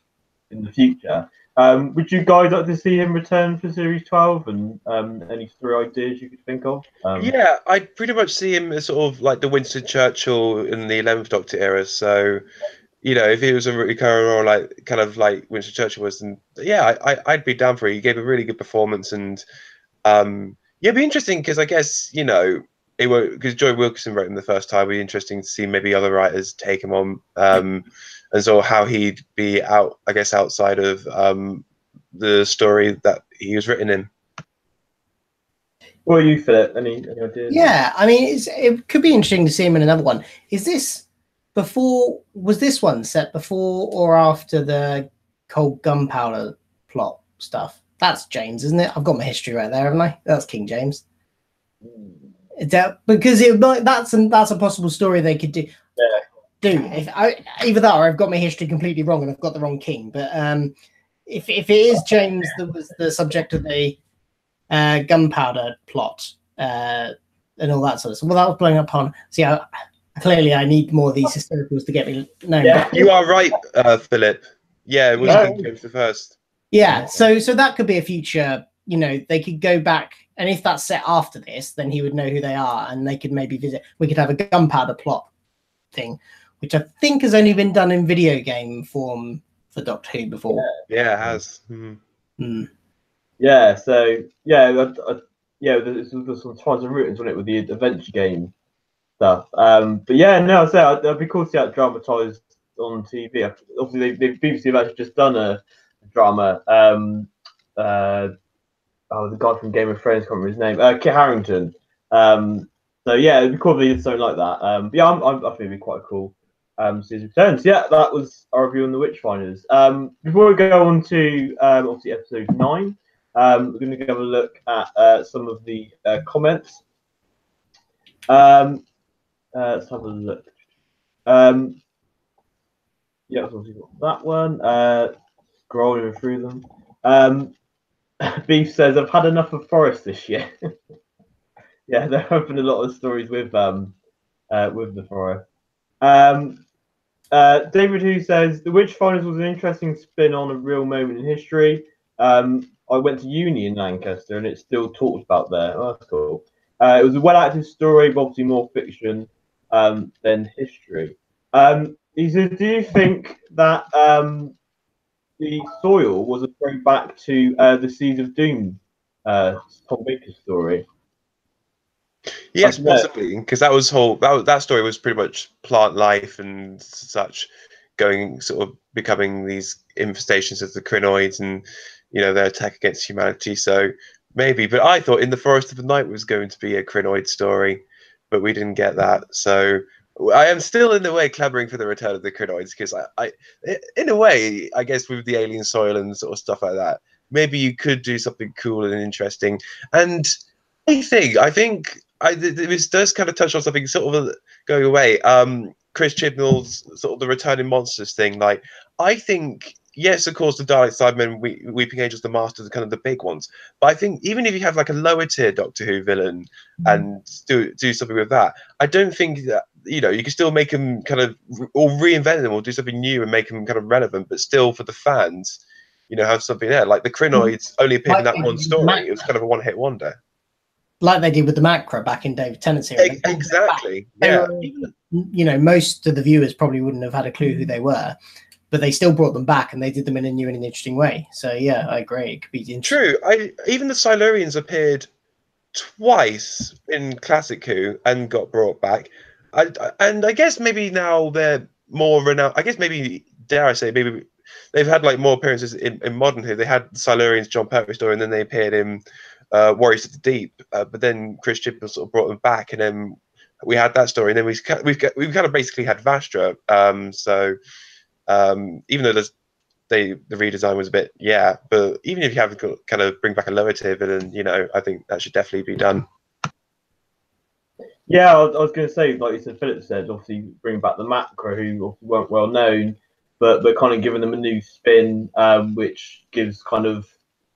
the future. Would you guys like to see him return for Series 12 and any 3 ideas you could think of? I'd pretty much see him as sort of like the Winston Churchill in the 11th Doctor era. So, if he was a recurring role, like kind of like Winston Churchill was, then I'd be down for it. He gave a really good performance, and it'd be interesting because I guess because Joy Wilkinson wrote him the first time. It'd be interesting to see maybe other writers take him on, and so how he'd be outside of the story that he was written in. What are you, Philip? Any ideas? Yeah, I mean, it could be interesting to see him in another one. Was this one set before or after the cold gunpowder plot stuff? That's James, isn't it? I've got my history right there, haven't I? That's King James. Because that's a possible story they could do. Yeah. Either that or I've got my history completely wrong and I've got the wrong king. But if it is James that was the subject of the gunpowder plot and all that sort of stuff, well, that was blowing up on. See, clearly I need more of these historicals to get me known. Yeah, you are right, Philip. Yeah, it was King James the First. Yeah, so that could be a future. They could go back, and if that's set after this, then he would know who they are, and they could maybe visit. We could have a gunpowder plot thing, which I think has only been done in video game form for Doctor Who before. Yeah, it has. Yeah, so there's some tons of routines on it with the adventure game stuff. But I'd be cool to see that dramatized on TV. Obviously, BBC have actually just done a drama. The guy from Game of Thrones, can't remember his name. Kit Harington. So it'd be cool if they did something like that. I think it'd be quite cool. Series returns. Yeah, that was our review on the Witchfinders. Before we go on to obviously episode 9, we're going to have a look at some of the comments. Let's have a look. Obviously got that one. Scrolling through them. Beef says, "I've had enough of Forest this year." Yeah, there have been a lot of stories with the Forest. David Who says, "The Witchfinders was an interesting spin on a real moment in history. I went to uni in Lancaster and it's still talked about there." Oh, that's cool. It was a well-acted story, but obviously more fiction than history. He says, "Do you think that the soil was a throwback to the Seeds of Doom Tom Baker's story?" Yes, possibly, because that story was pretty much plant life and such, becoming these infestations of the Crinoids and their attack against humanity. So maybe, but I thought In the Forest of the Night was going to be a Crinoid story, but we didn't get that. So I am still in a way clamoring for the return of the Crinoids because I in a way, I guess with the alien soil and sort of stuff like that, maybe you could do something cool and interesting. And I think this does kind of touch on something sort of going away. Chris Chibnall's sort of the returning monsters thing. Like, I think yes, of course, the Dalek Cybermen, Weeping Angels, the Masters are kind of the big ones. But I think even if you have like a lower tier Doctor Who villain and do something with that, I don't think that, you know, you can still make them kind of, or reinvent them or do something new and make them kind of relevant, but still for the fans, you know, have something there. Like the Krynoids only appeared in that one story. It was kind of a one-hit wonder. Like they did with the Macra back in David Tennant's era. Exactly. Yeah. You know, most of the viewers probably wouldn't have had a clue who they were, but they still brought them back and they did them in a new and an interesting way. So yeah, I agree. It could be interesting. True. Even the Silurians appeared twice in Classic Who and got brought back. And I guess maybe now they're more renowned. I guess maybe, dare I say, maybe they've had like more appearances in modern Who. They had Silurians, John Pertwee story, and then they appeared in Warriors of the Deep. But then Chris Chibnall sort of brought them back, and then we had that story, and then we've kind of basically had Vastra. Even though the redesign was a bit, but even if you have kind of bring back a lower tier villain, you know, I think that should definitely be done. Yeah, I was going to say, like you said, Philip said, obviously bring back the Macra, who weren't well known, but kind of giving them a new spin, which gives kind of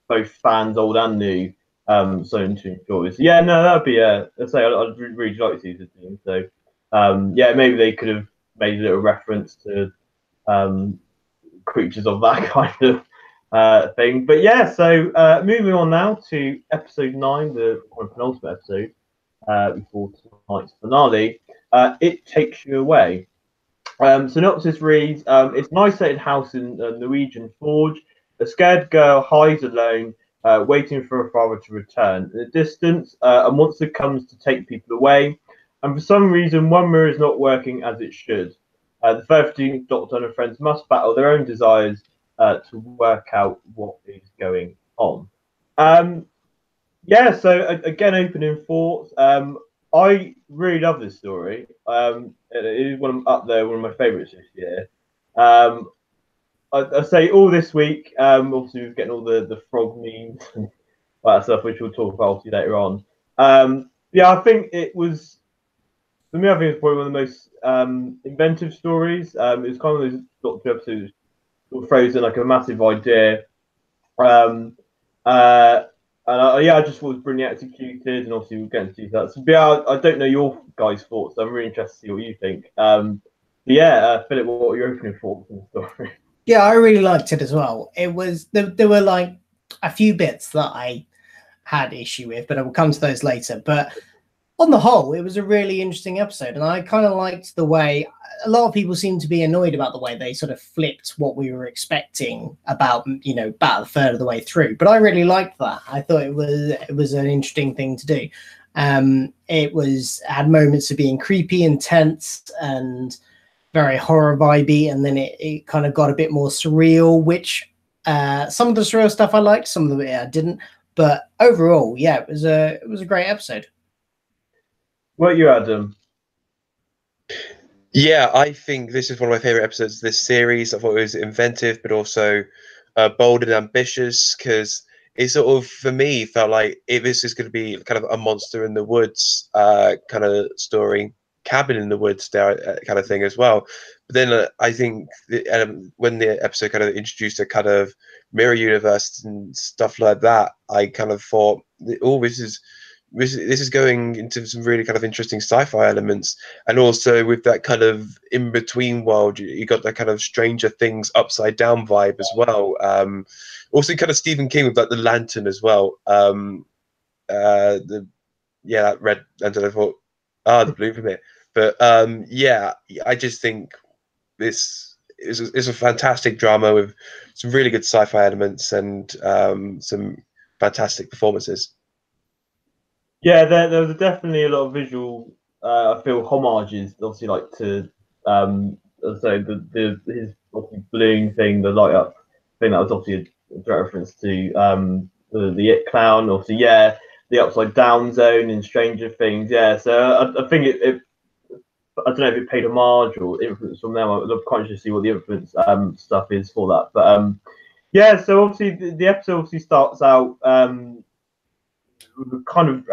both fans, old and new, something to enjoy. So, yeah, no, that'd be, I'd say I'd really like to see the team. So, yeah, maybe they could have made a little reference to creatures of that kind of thing. But yeah, so moving on now to episode 9, the penultimate episode. Before tonight's finale, It Takes You Away. Synopsis reads, it's an isolated house in a Norwegian forge. A scared girl hides alone, waiting for her father to return. In the distance, a monster comes to take people away, and for some reason, one mirror is not working as it should. The 13th Doctor and her friends must battle their own desires to work out what is going on. Yeah, so again, opening thoughts. I really love this story. It is up there, one of my favourites this year. I say all this week. Obviously, we're getting all the frog memes and that stuff, which we'll talk about obviously later on. Yeah, I think it was, for me, I think it's probably one of the most inventive stories. It was kind of those Doctor episodes that throws in like a massive idea. Yeah, I just thought it was brilliantly executed, and obviously we'll get into that. So, yeah, I don't know your guys' thoughts. So I'm really interested to see what you think. Philip, what were your opening thoughts on the story? Yeah, I really liked it as well. It was there were like a few bits that I had issue with, but I will come to those later. But on the whole, it was a really interesting episode, and I kind of liked the way a lot of people seem to be annoyed about the way they sort of flipped what we were expecting about, you know, about a third of the way through. But I really liked that. I thought it was an interesting thing to do. It had moments of being creepy and tense and very horror vibey, and then it kind of got a bit more surreal, which some of the surreal stuff I liked, some of it I didn't. But overall, yeah, it was a great episode. What you, Adam? Yeah, I think this is one of my favorite episodes of this series. I thought it was inventive, but also bold and ambitious, because it sort of, for me, felt like this is going to be kind of a monster in the woods kind of story, cabin in the woods there kind of thing as well. But then I think when the episode kind of introduced a kind of mirror universe and stuff like that, I kind of thought, oh, this is going into some really kind of interesting sci-fi elements, and also with that kind of in-between world, you got that kind of Stranger Things upside down vibe as well. Also kind of Stephen King with like the lantern as well. That red lantern, I thought, the blue from it. But yeah, I just think this is a fantastic drama with some really good sci-fi elements and some fantastic performances. Yeah, there was definitely a lot of visual. I feel homages, obviously, like to so his obviously balloon thing, the light up thing, that was obviously a direct reference to the It Clown. Obviously, yeah, the upside down zone in Stranger Things. Yeah, so I think it I don't know if it paid homage or influence from them. I'm quite interested to see what the influence stuff is for that. But yeah, so obviously the episode obviously starts out kind of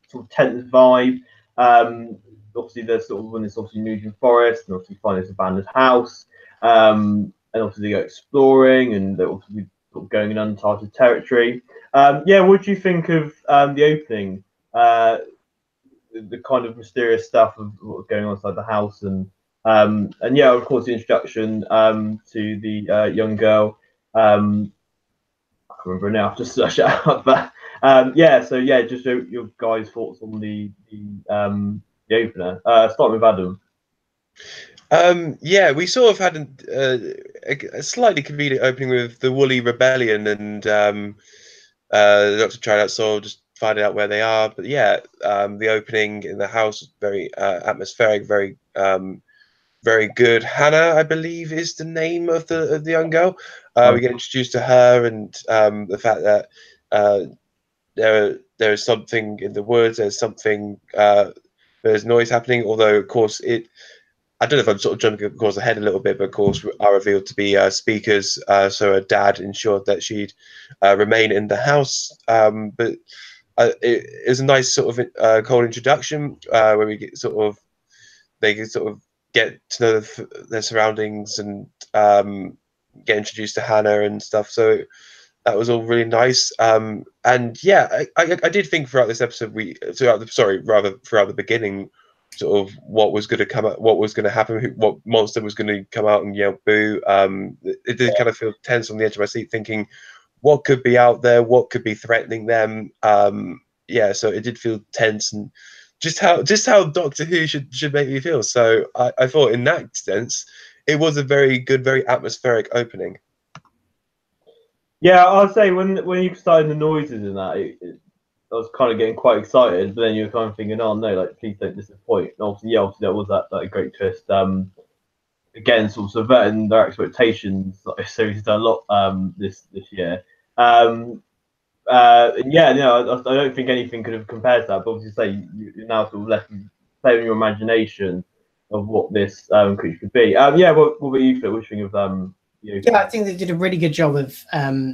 sort of tense vibe. Obviously, there's sort of when it's obviously Nugent Forest, and obviously find this abandoned house, and obviously they go exploring, and they're obviously sort of going in uncharted territory. Yeah, what do you think of the opening? The kind of mysterious stuff of what's going on inside the house, and yeah, of course, the introduction to the young girl. I can't remember now. I've just searched it out, but yeah. So yeah, just your guys' thoughts on the opener. Starting with Adam. Yeah, we sort of had a slightly convenient opening with the Woolly Rebellion and the Doctor tried out Soul, just finding out where they are. But yeah, the opening in the house was very atmospheric, very good. Hannah, I believe, is the name of the young girl. We get introduced to her and the fact that there is something in the woods. There's noise happening. Although, of course, I don't know if I'm sort of jumping, of course, ahead a little bit, but of course, are revealed to be speakers. So her dad ensured that she'd remain in the house. But it was a nice sort of cold introduction where they can sort of get to know their surroundings and get introduced to Hannah and stuff. So that was all really nice. And yeah, I did think throughout this episode, throughout the beginning, sort of what was going to come out, what was going to happen, what monster was going to come out and yell boo. It did kind of feel tense on the edge of my seat, thinking what could be out there, what could be threatening them. Yeah, so it did feel tense and just how Doctor Who should make me feel. So I thought in that sense, it was a very good, very atmospheric opening. Yeah, I'll say when you started the noises and that, I was kind of getting quite excited, but then you were kind of thinking, oh no, like please don't disappoint. And obviously, yeah, obviously that was that great twist. Again, sort of subverting their expectations. Like, the series has done a lot this year. And yeah, no, I don't think anything could have compared to that. But obviously, say you're now sort of left playing your imagination of what this creature could be. Yeah, what about you, Phil? What do you think of Yeah, I think they did a really good job of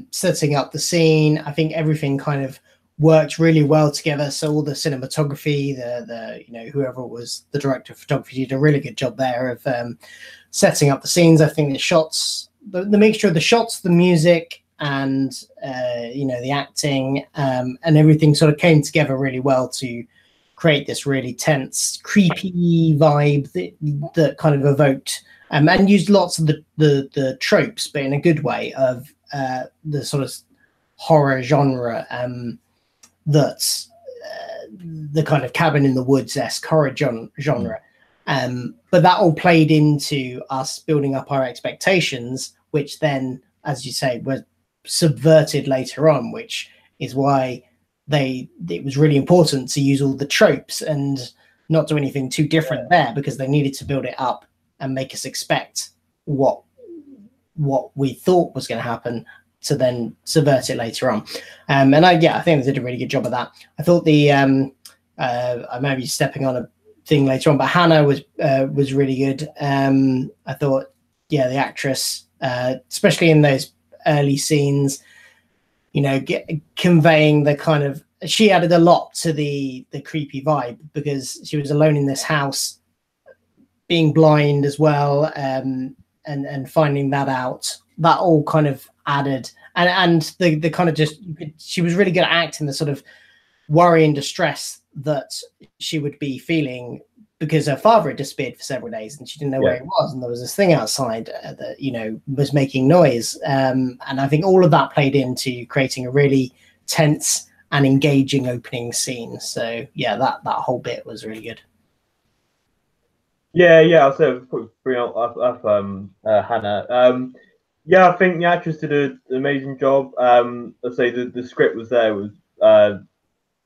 setting up the scene. I think everything kind of worked really well together. So all the cinematography, the whoever was the director of photography did a really good job there of setting up the scenes. I think the shots, the mixture of the shots, the music, and the acting and everything sort of came together really well to create this really tense, creepy vibe that kind of evoked. And used lots of the tropes, but in a good way, of the sort of horror genre that's the kind of cabin in the woods-esque horror genre. But that all played into us building up our expectations, which then, as you say, were subverted later on, which is why it was really important to use all the tropes and not do anything too different there, because they needed to build it up and make us expect what we thought was going to happen to then subvert it later on. And I think they did a really good job of that. I thought I might be stepping on a thing later on, but Hannah was really good. I thought, the actress, especially in those early scenes, conveying the kind of, she added a lot to the creepy vibe, because she was alone in this house, being blind as well, and finding that out, that all kind of added, and the kind of she was really good at acting the sort of worry and distress that she would be feeling, because her father had disappeared for several days and she didn't know where he was, and there was this thing outside that was making noise, and I think all of that played into creating a really tense and engaging opening scene. So yeah, that whole bit was really good. Yeah, I'll say bring up Hannah. Yeah, I think the actress did an amazing job. I'll say the script was there, was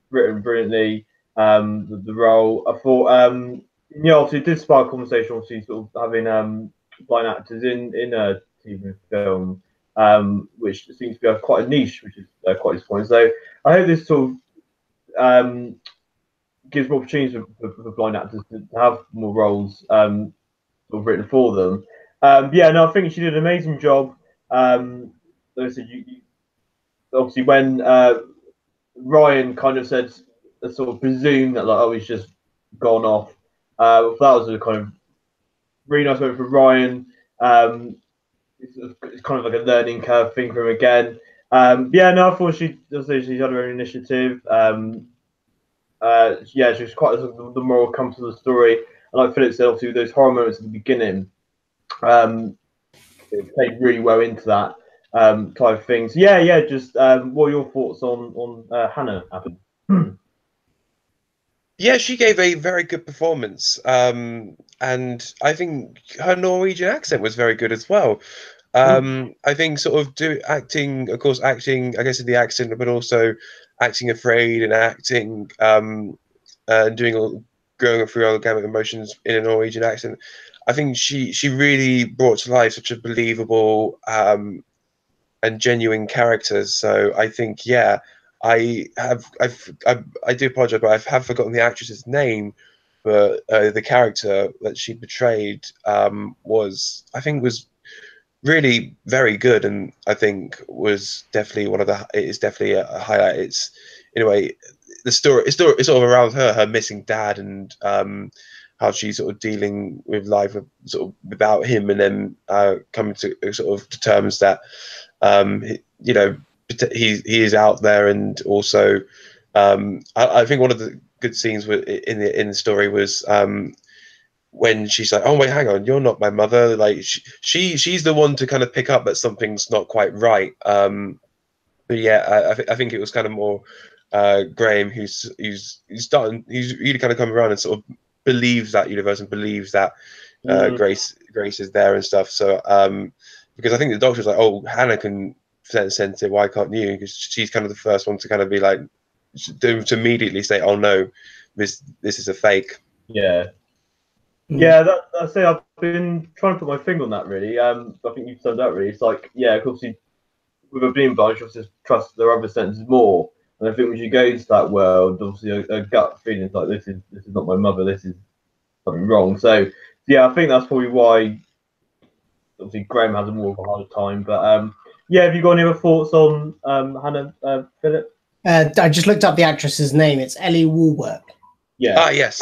written brilliantly. The role, I thought, obviously it did spark conversation. Obviously, sort of having blind actors in a TV film, which seems to be quite a niche, which is quite disappointing. So I hope this sort of gives more opportunities for blind actors to have more roles sort of written for them. I think she did an amazing job. Like I said, obviously when Ryan kind of said, sort of presumed that he's just gone off. That was a kind of really nice moment for Ryan. it's kind of like a learning curve thing for him again. Yeah, no, I thought she had her own initiative. Yeah, she was quite the moral compass of the story. And like Philip said, obviously, with those horror moments at the beginning, it played really well into that type of thing. So yeah. Just what are your thoughts on Hannah? Yeah, she gave a very good performance, and I think her Norwegian accent was very good as well. I think sort of acting, of course, acting, I guess, in the accent, but also acting afraid and acting and going through all the gamut of emotions in a Norwegian accent. I think she really brought to life such a believable and genuine characters. So I think, yeah, I do apologize, but I have forgotten the actress's name. But the character that she portrayed was, I think, was really very good, and I think was definitely it is definitely a highlight. It's in a way the story it's sort of around her missing dad, and how she's sort of dealing with life sort of without him, and then coming to sort of determines that you know he is out there, and also I think one of the good scenes in the story was when she's like, "Oh wait, hang on, you're not my mother." Like she's the one to kind of pick up that something's not quite right. But yeah, I think it was kind of more Graham who's really kind of come around and sort of believes that universe and believes that Grace is there and stuff. So because I think the doctor's like, "Oh, Hannah can sense it. Why can't you?" Because she's kind of the first one to kind of be like to immediately say, "Oh no, this is a fake." Yeah. Yeah, that's it. I've been trying to put my finger on that really. I think you've summed up really. It's like, yeah, of course, with a being blind, you just trust their other senses more. And I think when you go into that world, obviously a gut feeling is like this is not my mother. This is something wrong. So yeah, I think that's probably why obviously Graham has a more of a harder time. But yeah, have you got any other thoughts on Hannah, Philip? I just looked up the actress's name. It's Ellie Woolwork. Yeah. Ah, yes.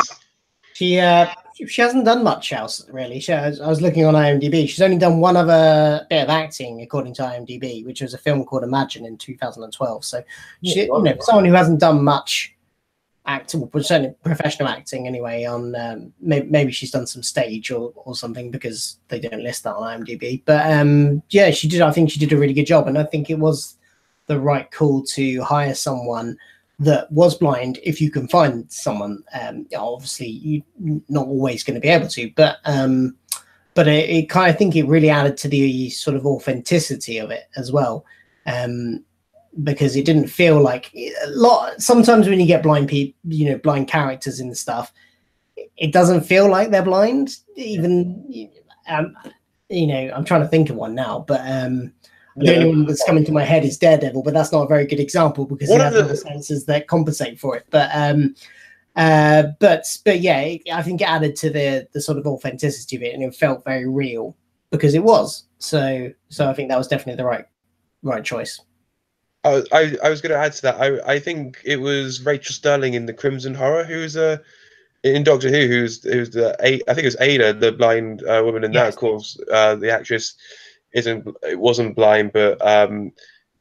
She hasn't done much else really. I was looking on IMDb. She's only done one other bit of acting, according to IMDb, which was a film called Imagine in 2012. So she, someone who hasn't done much acting, well, certainly professional acting anyway. On maybe she's done some stage or something, because they don't list that on IMDb. But yeah, she did. I think she did a really good job, and I think it was the right call to hire someone that was blind, if you can find someone. Obviously you're not always going to be able to, but it kind of, I think it really added to the sort of authenticity of it as well, because it didn't feel like sometimes when you get blind people, blind characters and stuff, it doesn't feel like they're blind. Even I'm trying to think of one now, but the only one that's coming to my head is Daredevil, but that's not a very good example because he has other senses that compensate for it. But yeah, I think it added to the sort of authenticity of it, and it felt very real because it was. So I think that was definitely the right choice. I was going to add to that. I think it was Rachel Sterling in the Crimson Horror who's in Doctor Who who's the I think it was Ada, the blind woman in that. Of course, the actress wasn't blind, but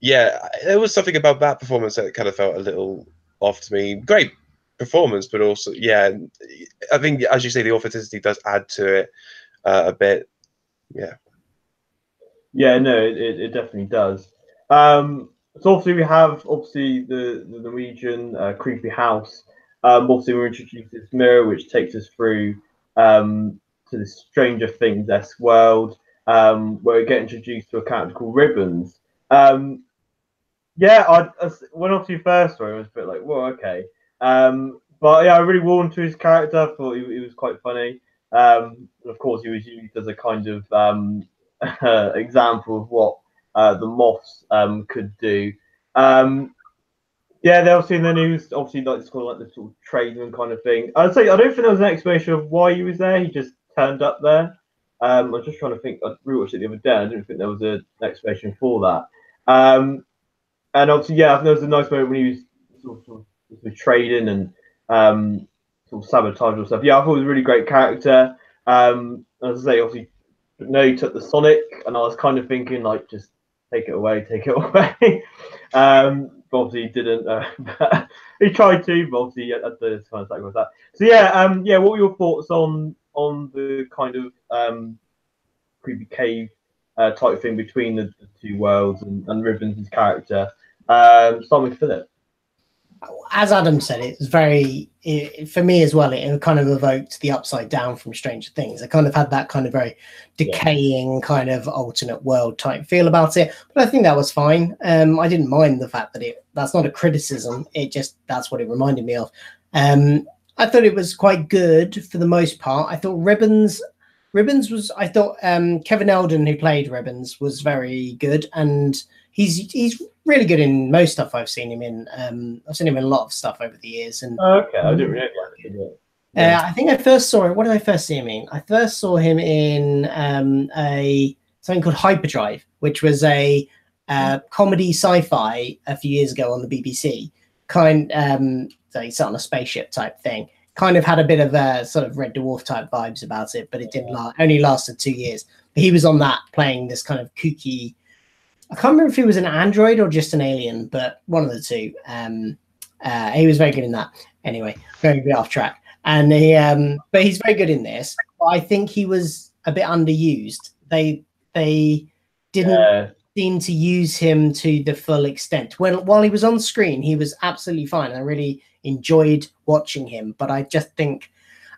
yeah, there was something about that performance that kind of felt a little off to me. Great performance, but also, yeah, I think, as you say, the authenticity does add to it a bit. Yeah. Yeah, no, it definitely does. So obviously we have the Norwegian creepy house. Obviously we're introduced to this mirror, which takes us through to the Stranger Things-esque world, where we get introduced to a character called Ribbons. Yeah, when obviously first story, I was a bit like, whoa, okay. But yeah, I really warmed to his character. I thought he was quite funny. And of course, he was used as a kind of example of what the moths could do. Yeah, they obviously in the news, obviously like it's called like the sort of tradesman kind of thing. I'd say I don't think there was an explanation of why he was there. He just turned up there. I was just trying to think. I rewatched it the other day. I didn't think there was an explanation for that. And obviously, yeah, I think there was a nice moment when he was sort of trading and sort of sabotage or stuff. Yeah, I thought it was a really great character. As I say, obviously, but no, he took the Sonic, and I was kind of thinking like, just take it away, take it away. But obviously he didn't. But he tried to, but obviously had to kind of sacrifice that. So yeah, what were your thoughts on the kind of creepy cave type thing between the two worlds and Ribbons' character? Start with Philip. As Adam said, it was for me as well, it kind of evoked the Upside Down from Stranger Things. It kind of had that kind of very decaying kind of alternate world type feel about it. But I think that was fine. I didn't mind the fact that that's not a criticism. That's what it reminded me of. I thought it was quite good for the most part. I thought Ribbons was, Kevin Eldon, who played Ribbons, was very good, and he's really good in most stuff I've seen him in. I've seen him in a lot of stuff over the years. And okay, I didn't really like it. I think I first saw it. What did I first see him in? I first saw him in something called Hyperdrive, which was a comedy sci-fi a few years ago on the BBC. So he sat on a spaceship type thing. Kind of had a bit of a sort of Red Dwarf type vibes about it, but it didn't only lasted 2 years. But he was on that playing this kind of kooky. I can't remember if he was an android or just an alien, but one of the two. He was very good in that. Anyway, going a bit off track. And but he's very good in this. But I think he was a bit underused. They didn't seem to use him to the full extent. While he was on screen, he was absolutely fine. I really enjoyed watching him, but I just think,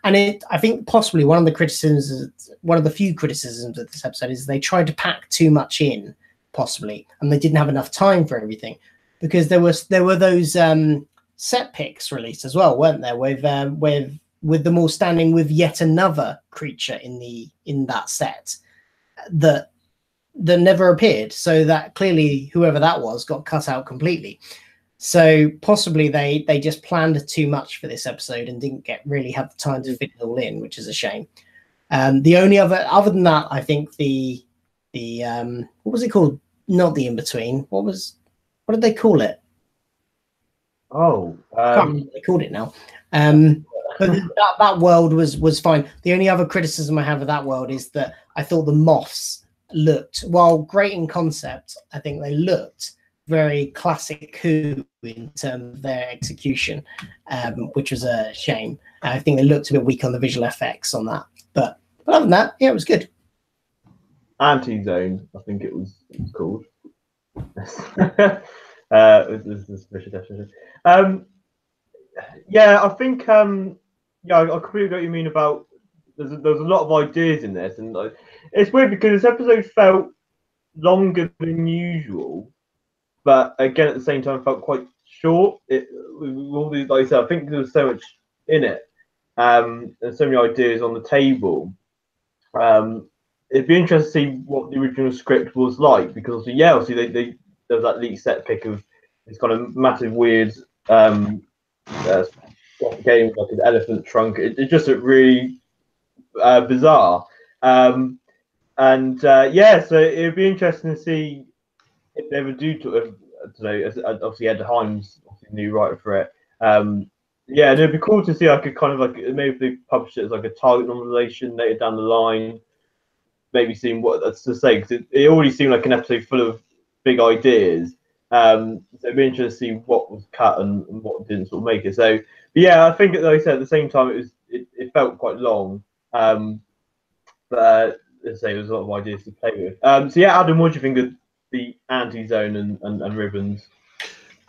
I think possibly one of the few criticisms of this episode is they tried to pack too much in, possibly, and they didn't have enough time for everything, because there were those set pics released as well, weren't there, with them all standing with yet another creature in that set that never appeared, so that clearly whoever that was got cut out completely. So possibly they just planned too much for this episode and didn't really have the time to fit it all in, which is a shame. The only other than that, I think the what was it called? Not the in-between. What did they call it? Oh, I can't remember what they called it now. But that world was fine. The only other criticism I have of that world is that I thought the moths looked, while great in concept, I think they looked very classic Who in terms of their execution, which was a shame. I think they looked a bit weak on the visual effects on that. But other than that, yeah, it was good. Anti-Zone, I think it was called. It was a special definition. Yeah, I think I completely get what you mean about there's a lot of ideas in this, and it's weird because this episode felt longer than usual, but again at the same time felt quite short. With all these, like I said, I think there was so much in it, and so many ideas on the table. It'd be interesting to see what the original script was like, because obviously there was that leaked set pic of this kind of massive weird game like an elephant trunk. It just looked really bizarre. So it would be interesting to see if they ever do obviously Ed Himes, new writer for it. And it'd be cool to see like a kind of like maybe if they publish it as like a target nomination later down the line. Maybe seeing what that's to say, because it already seemed like an episode full of big ideas. So it'd be interesting to see what was cut and what didn't sort of make it. So, I think, like I said, at the same time, it felt quite long. But let's say there was a lot of ideas to play with. Adam, what do you think of the Anti-Zone and Ribbons?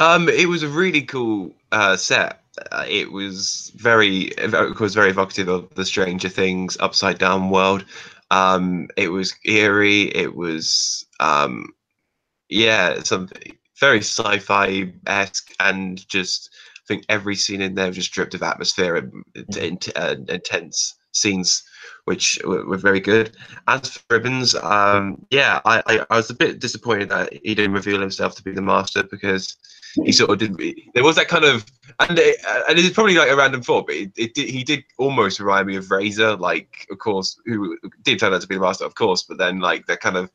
It was a really cool set. It was very evocative of the Stranger Things Upside Down world. It was eerie. It was something very sci-fi-esque, and just I think every scene in there just dripped of atmosphere and intense scenes, which were very good. As for Ribbons, I was a bit disappointed that he didn't reveal himself to be the master, because he sort of didn't. There was that kind of, and it's probably like a random thought, but he did almost remind me of Razor, like, of course, who did turn out to be the master, of course, but then like that kind of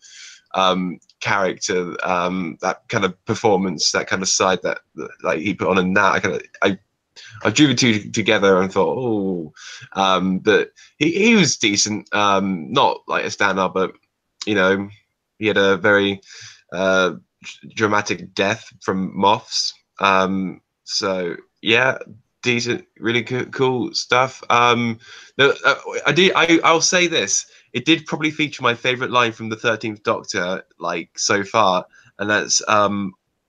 character, that kind of performance, that kind of side that like he put on, and that I I drew the two together and thought, oh, but he was decent. Not like a stand-up, but you know, he had a very dramatic death from moths. So yeah, decent, really cool stuff. I'll say this: it did probably feature my favorite line from the 13th Doctor, like so far, and that's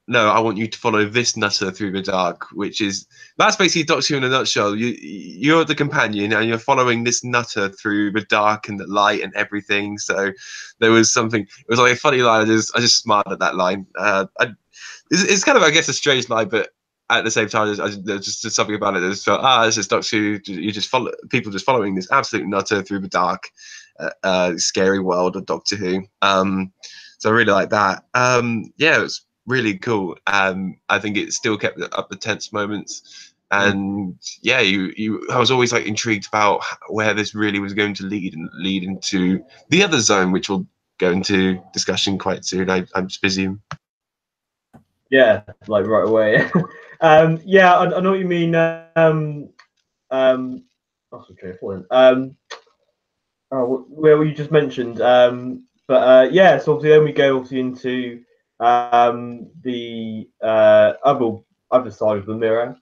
no, I want you to follow this nutter through the dark, which is that's basically Doctor Who in a nutshell. You're the companion, and you're following this nutter through the dark and the light and everything. So there was something. It was like a funny line. I just smiled at that line. It's kind of, I guess, a strange line, but at the same time, there's just something about it that just felt, this is Doctor Who. You just follow people just following this absolute nutter through the dark, scary world of Doctor Who. So I really like that. Yeah, it was really cool. I think it still kept up the tense moments. And yeah, I was always like intrigued about where this really was going to lead into the other zone, which we'll go into discussion quite soon. I'm just busy. Yeah, like right away. Yeah, I know what you mean. That's okay for him. Where you just mentioned. Yeah, so obviously then we go obviously into the other side of the mirror,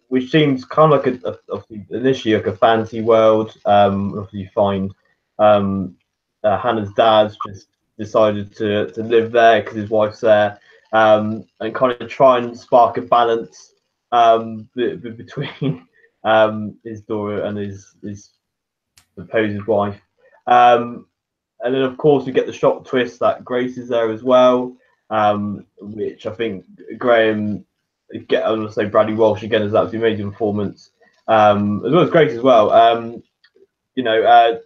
which seems kind of like obviously initially like a fantasy world. Obviously you find Hannah's dad's just decided to live there because his wife's there, and kind of try and spark a balance between his daughter and his supposed wife. And then of course we get the shock twist that Grace is there as well, which I think Graham, I'm going to say Bradley Walsh again as absolutely amazing performance, as well as Grace as well. You know,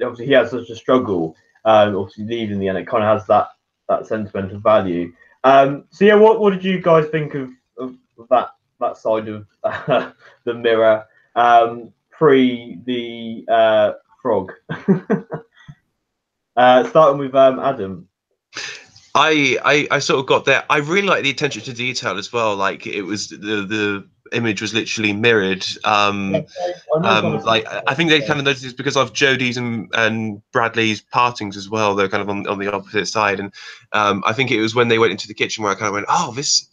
obviously he has such a struggle, obviously leaving the end. It kind of has that sentimental value. So yeah, what did you guys think of that side of the mirror, pre the frog? Starting with Adam. I sort of got there. I really like the attention to detail as well. Like it was the image was literally mirrored. Like I think they kind of noticed this because of Jodie's and Bradley's partings as well. They're kind of on the opposite side, and I think it was when they went into the kitchen where I kind of went, oh, this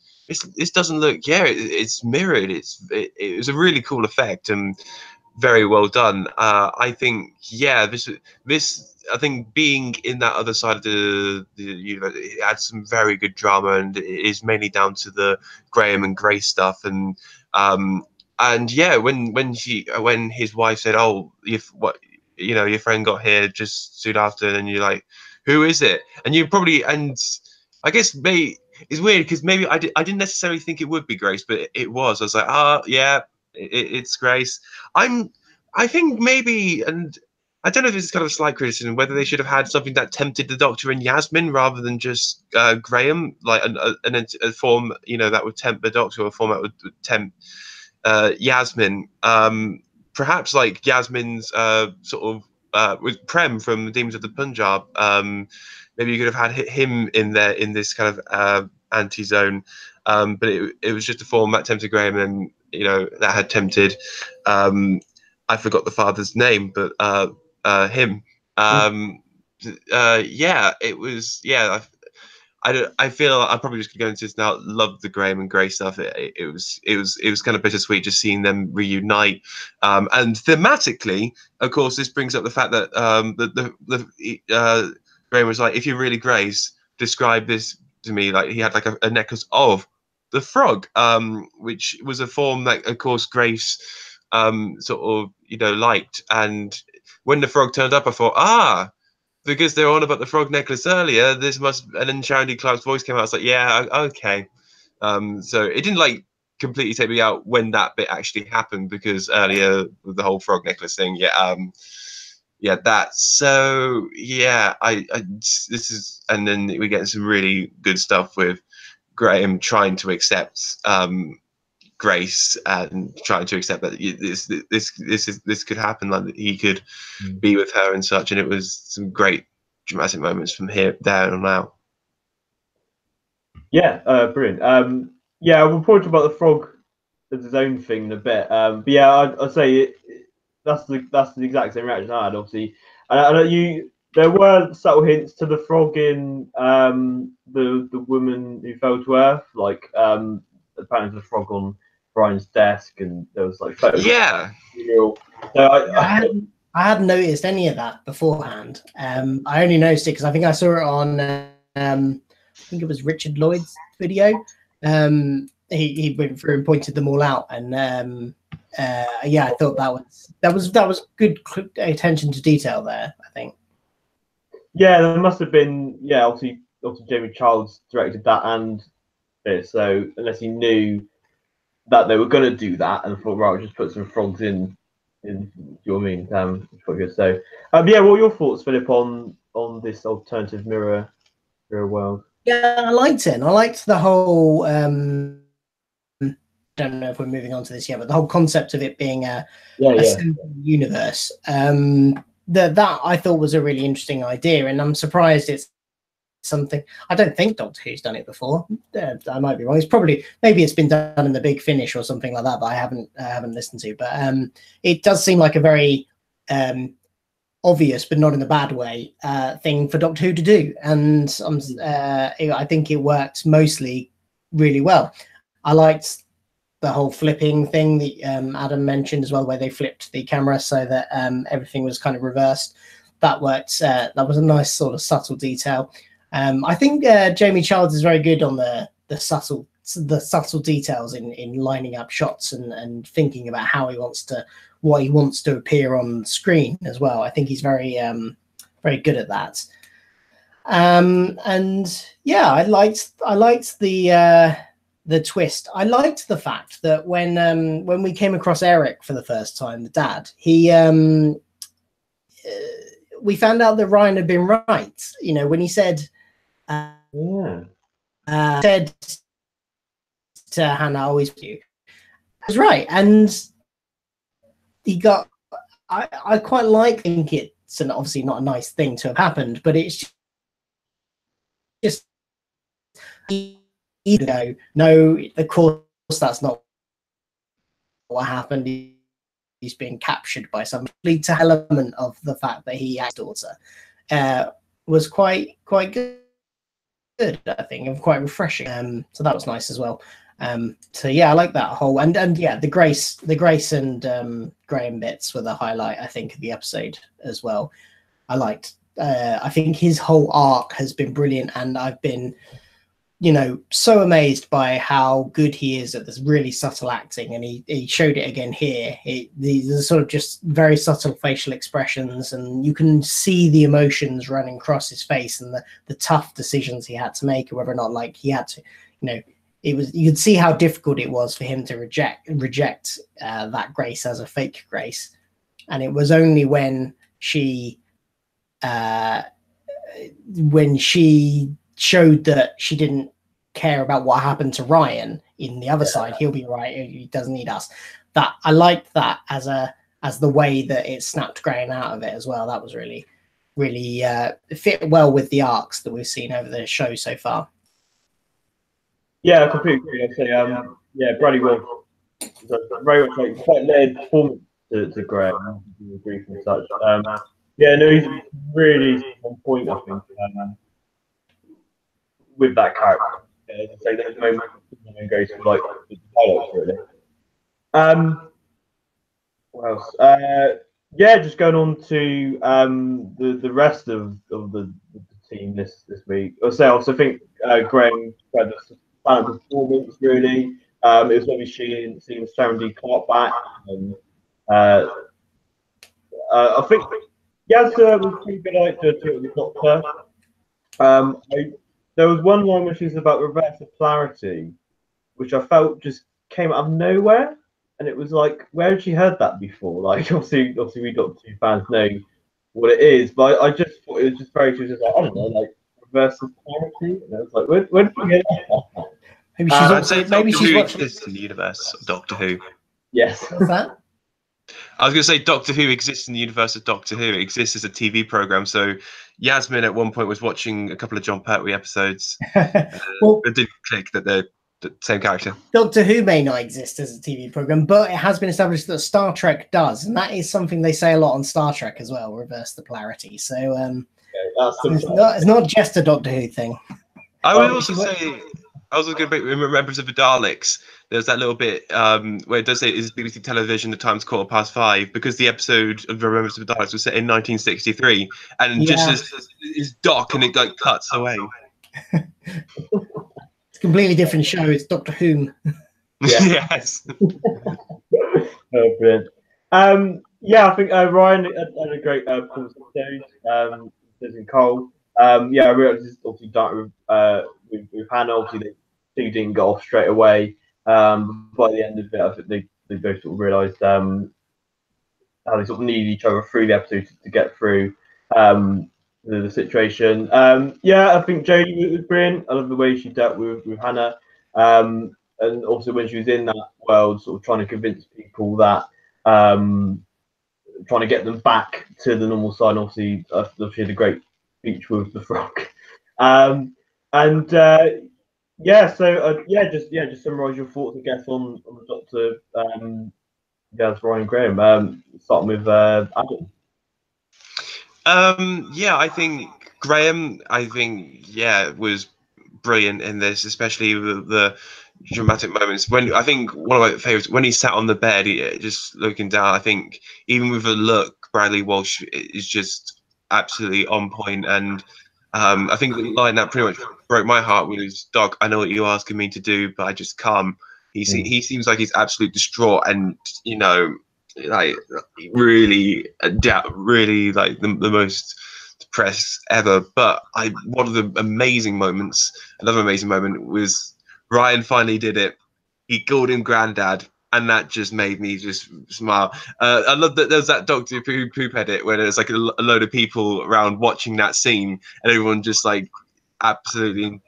doesn't look. Yeah, it's mirrored. It was a really cool effect and very well done. I think this I think being in that other side of the universe, it adds some very good drama, and it is mainly down to the Graham and Grace stuff. And yeah, when his wife said, "Oh, if what your friend got here just soon after," and you're like, "Who is it?" And you probably I guess it's weird because maybe I didn't necessarily think it would be Grace, but it was. I was like, yeah, it's Grace. I think maybe, and I don't know if this is kind of a slight criticism, whether they should have had something that tempted the Doctor and Yasmin rather than just Graham, like a form, that would tempt the Doctor, or a form that would tempt Yasmin. Perhaps like Yasmin's sort of with Prem from the Demons of the Punjab. Maybe you could have had him in there in this kind of anti-zone, but it was just a form that tempted Graham, and that had tempted. I forgot the father's name, but him. Yeah, it was. Yeah, I feel I'm probably just going to go into this now. Love the Graham and Grace stuff. It was kind of bittersweet just seeing them reunite. And thematically, of course, this brings up the fact that Graham was like, if you're really Grace, describe this to me. Like he had like a necklace of the frog, which was a form that, of course, Grace sort of liked. And when the frog turned up, I thought, because they were on about the frog necklace earlier, this must. And then Sharon Clark's voice came out. I was like, yeah, okay. So it didn't like completely take me out when that bit actually happened, because earlier with the whole frog necklace thing, that. So yeah, this is, and then we get some really good stuff with Graham trying to accept Grace and trying to accept that this could happen, like that he could be with her and such, and it was some great dramatic moments from there on out. Yeah, brilliant. Yeah, we'll probably talk about the frog as his own thing in a bit. But yeah, I'd say that's the exact same reaction I had. Obviously, I know there were subtle hints to the frog in the woman who fell to earth. Like apparently the frog on Brian's desk, and there was like photos. Yeah. So I hadn't noticed any of that beforehand. I only noticed it because I think I saw it on I think it was Richard Lloyd's video. He went through and pointed them all out, and yeah, I thought that was good attention to detail there, I think. Yeah, there must have been. Yeah, obviously Jamie Childs directed that and this, so unless he knew that they were going to do that and thought, right, I'll just put some frogs in. Do you know what I mean? It's quite good. So, yeah, what are your thoughts, Philip, on this alternative mirror world? Yeah, I liked it. And I liked the whole. I don't know if we're moving on to this yet, but the whole concept of it being a simple universe. That I thought was a really interesting idea, and I'm surprised it's something. I don't think Doctor Who's done it before. I might be wrong. Maybe it's been done in The Big Finish or something like that, but I haven't listened to. But it does seem like a very obvious, but not in a bad way, thing for Doctor Who to do, and I think it worked mostly really well. I liked the whole flipping thing that Adam mentioned as well, where they flipped the camera so that everything was kind of reversed. That worked. That was a nice sort of subtle detail. I think Jamie Childs is very good on the subtle details in lining up shots and thinking about what he wants to appear on screen as well. I think he's very very good at that. And yeah, I liked the twist. I liked the fact that when we came across Eric for the first time, the dad, we found out that Ryan had been right. You know, when he said said to Hannah, always you. I was right, and he got. I quite think it's obviously not a nice thing to have happened, but it's just no, of course that's not what happened. He's being captured by some complete element of the fact that he had a daughter was quite good, I think, and quite refreshing. So that was nice as well. So yeah, I like that whole and yeah, the Grace and Graham bits were the highlight, I think, of the episode as well. I liked. I think his whole arc has been brilliant, and I've been, so amazed by how good he is at this really subtle acting, and he showed it again here. These are sort of just very subtle facial expressions, and you can see the emotions running across his face and the tough decisions he had to make, or whether or not like he had to, you could see how difficult it was for him to reject that Grace as a fake Grace, and it was only when she showed that she didn't care about what happened to Ryan in the other side. He'll be right. He doesn't need us. That I liked that as the way that it snapped Graham out of it as well. That was really fit well with the arcs that we've seen over the show so far. Yeah, I completely agree. I'd say, Bradley Wolf very much like quite led performance to Graham. Agree and such. He's really on point, I think, with that character. As I say, those moments goes for like the highlights, really. What else? Just going on to the rest of the team this week. I also think Graham had a standout performance, really. It was lovely seeing Sharon D. Clark back, and I think Yaz was pretty good at it with the Doctor. There was one line which is about reverse of polarity, which I felt just came out of nowhere, and it was like, where had she heard that before? Like, obviously we Doctor Who fans know what it is, but I just thought it was just she was just like, I don't know, like reverse of polarity, and I was like, where did you get that? Maybe she's watching exists in the universe of Doctor Who. Yes. What's that? I was going to say Doctor Who exists in the universe of Doctor Who. It exists as a TV program. So Yasmin at one point was watching a couple of John Pertwee episodes. It didn't click that they're the same character. Doctor Who may not exist as a TV program, but it has been established that Star Trek does, and that is something they say a lot on Star Trek as well. Reverse the polarity. So it's not just a Doctor Who thing. I would also say, I was going to Remembrance of the Daleks. There's that little bit where it does say is BBC television, the time's 5:15, because the episode of Remembrance of the Daleks was set in 1963, and just as it's dark and it like cuts away. It's a completely different show. It's Doctor Who. Yes. Oh, brilliant. I think Ryan had a great performance episode. And Cole. I realised this obviously started with Hannah. Obviously, they didn't get off straight away. By the end of it, I think they both sort of realised how they sort of needed each other through the episode to get through the situation. I think Jodie was brilliant. I love the way she dealt with Hannah. And also when she was in that world, sort of trying to convince people that, trying to get them back to the normal side. Obviously, she had a great speech with the frog. Just summarise your thoughts, I guess, on the Doctor. Ryan Graham. Starting with Adam. I think Graham, was brilliant in this, especially the dramatic moments. When I think one of my favorites, when he sat on the bed, just looking down. I think even with a look, Bradley Walsh is just absolutely on point. And I think the line that pretty much broke my heart was, "Doc, I know what you're asking me to do, but I just can't." He seems like he's absolutely distraught, and like really like the most depressed ever. But one of the amazing moments, another amazing moment, was Ryan finally did it. He called him Granddad, and that just made me just smile. I love that there was that Doctor Who poop edit where there's like a load of people around watching that scene, and everyone just like absolutely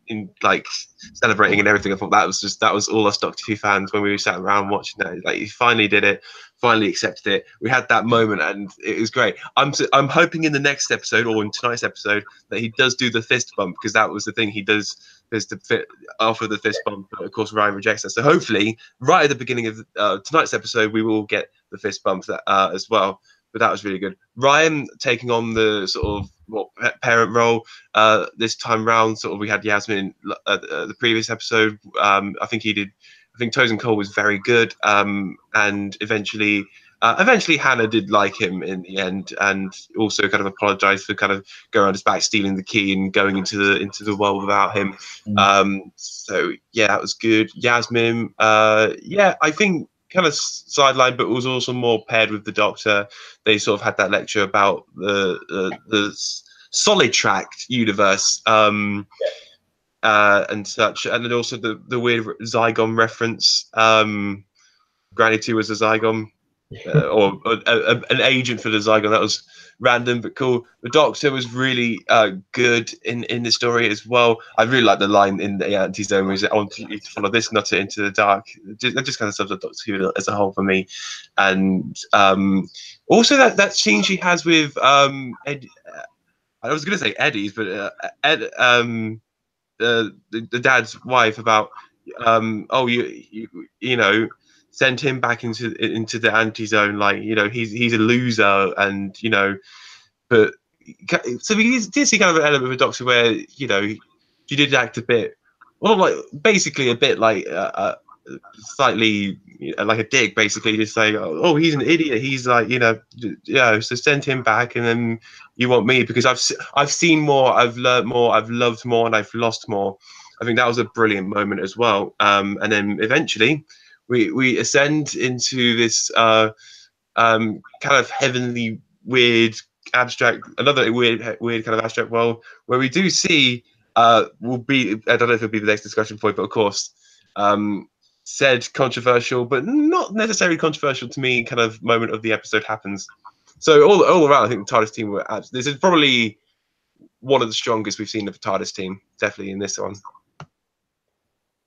in like celebrating and everything. I thought that was all us Doctor Who fans when we sat around watching that. Like, he finally did it, finally accepted it. We had that moment, and it was great. I'm hoping in the next episode, or in tonight's episode, that he does do the fist bump, because that was the thing he does. Is to fit after the fist bump, but of course Ryan rejects that. So hopefully, right at the beginning of tonight's episode, we will get the fist bump as well. But that was really good. Ryan taking on the sort of parent role this time round. Sort of, we had Yasmin the previous episode. I think he did. I think Toes and Cole was very good. And eventually Hannah did like him in the end, and also kind of apologized for kind of going on his back, stealing the key, and going into the world without him. So yeah, that was good. Yasmin, I think kind of sidelined, but was also more paired with the Doctor. They sort of had that lecture about the solid tracked universe, and such, and then also the weird Zygon reference. Granny 2 was a Zygon. Or an agent for the Zygon. That was random but cool. The Doctor was really good in the story as well. I really like the line in the anti-zone where I want you to follow this nutter into the dark. That just kind of sums up Doctor Who as a whole for me. And also that scene she has with Ed, I was going to say Eddie's, but Ed, the dad's wife, about you know, send him back into the anti-zone, like, you know, he's a loser, and but so we did see kind of an element of a Doctor where, you know, she did act a bit, well, like basically a bit like slightly like a dick, basically, just saying, oh, he's an idiot, he's like, so send him back, and then you want me because I've seen more, I've learned more, I've loved more, and I've lost more. I think that was a brilliant moment as well. And then eventually we ascend into this kind of heavenly, weird, abstract, another weird kind of abstract world where we do see will be, I don't know if it'll be the next discussion point, but of course said controversial but not necessarily controversial to me kind of moment of the episode happens. So all around, I think the TARDIS team this is probably one of the strongest we've seen of the TARDIS team, definitely in this one.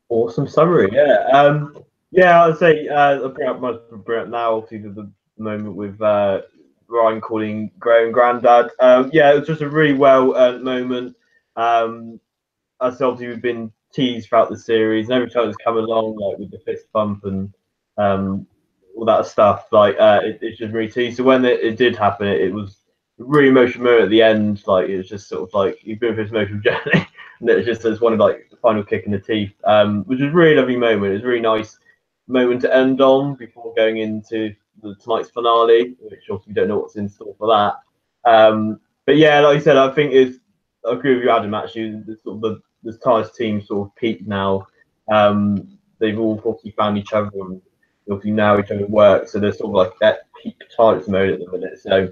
Awesome summary. I'd say now, obviously, the moment with Ryan calling Graham Grandad. It was just a really well earned moment. As obviously we've been teased throughout the series, and every time it's come along, like with the fist bump and all that stuff, like it's just really teased. So when it did happen, it was a really emotional moment at the end. Like it was just sort of like you've been through this emotional journey, and it was just as one of like the final kick in the teeth, which was a really lovely moment. It was a really nice moment to end on before going into tonight's finale, which obviously we don't know what's in store for that. But yeah, like I said, I think I agree with you, Adam. Actually, the TARDIS team sort of peaked now. They've all obviously found each other and obviously now each other work, so they're sort of like at peak TARDIS mode at the minute. So,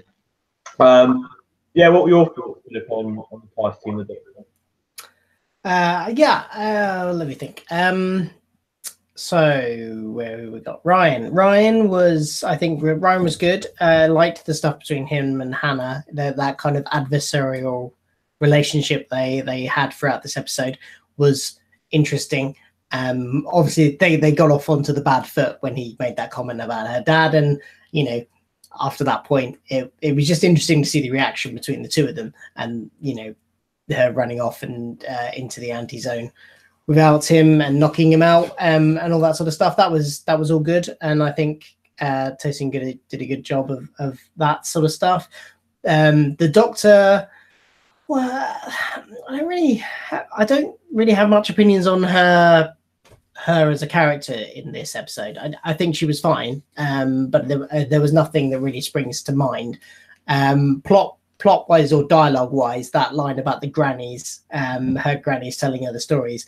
yeah, what were your thoughts, Philip, on the TARDIS team? Let me think. So where we got Ryan. Ryan was good. Liked the stuff between him and Hannah. That kind of adversarial relationship they had throughout this episode was interesting. Obviously they got off onto the bad foot when he made that comment about her dad, and you know, after that point it was just interesting to see the reaction between the two of them, and you know, her running off and into the anti-zone without him and knocking him out, and all that sort of stuff. That was all good, and I think Tosin did a good job of that sort of stuff. The Doctor, well, I don't really have much opinions on her as a character in this episode. I think she was fine, but there was nothing that really springs to mind. Plot wise or dialogue wise, that line about the grannies, her grannies telling her the stories,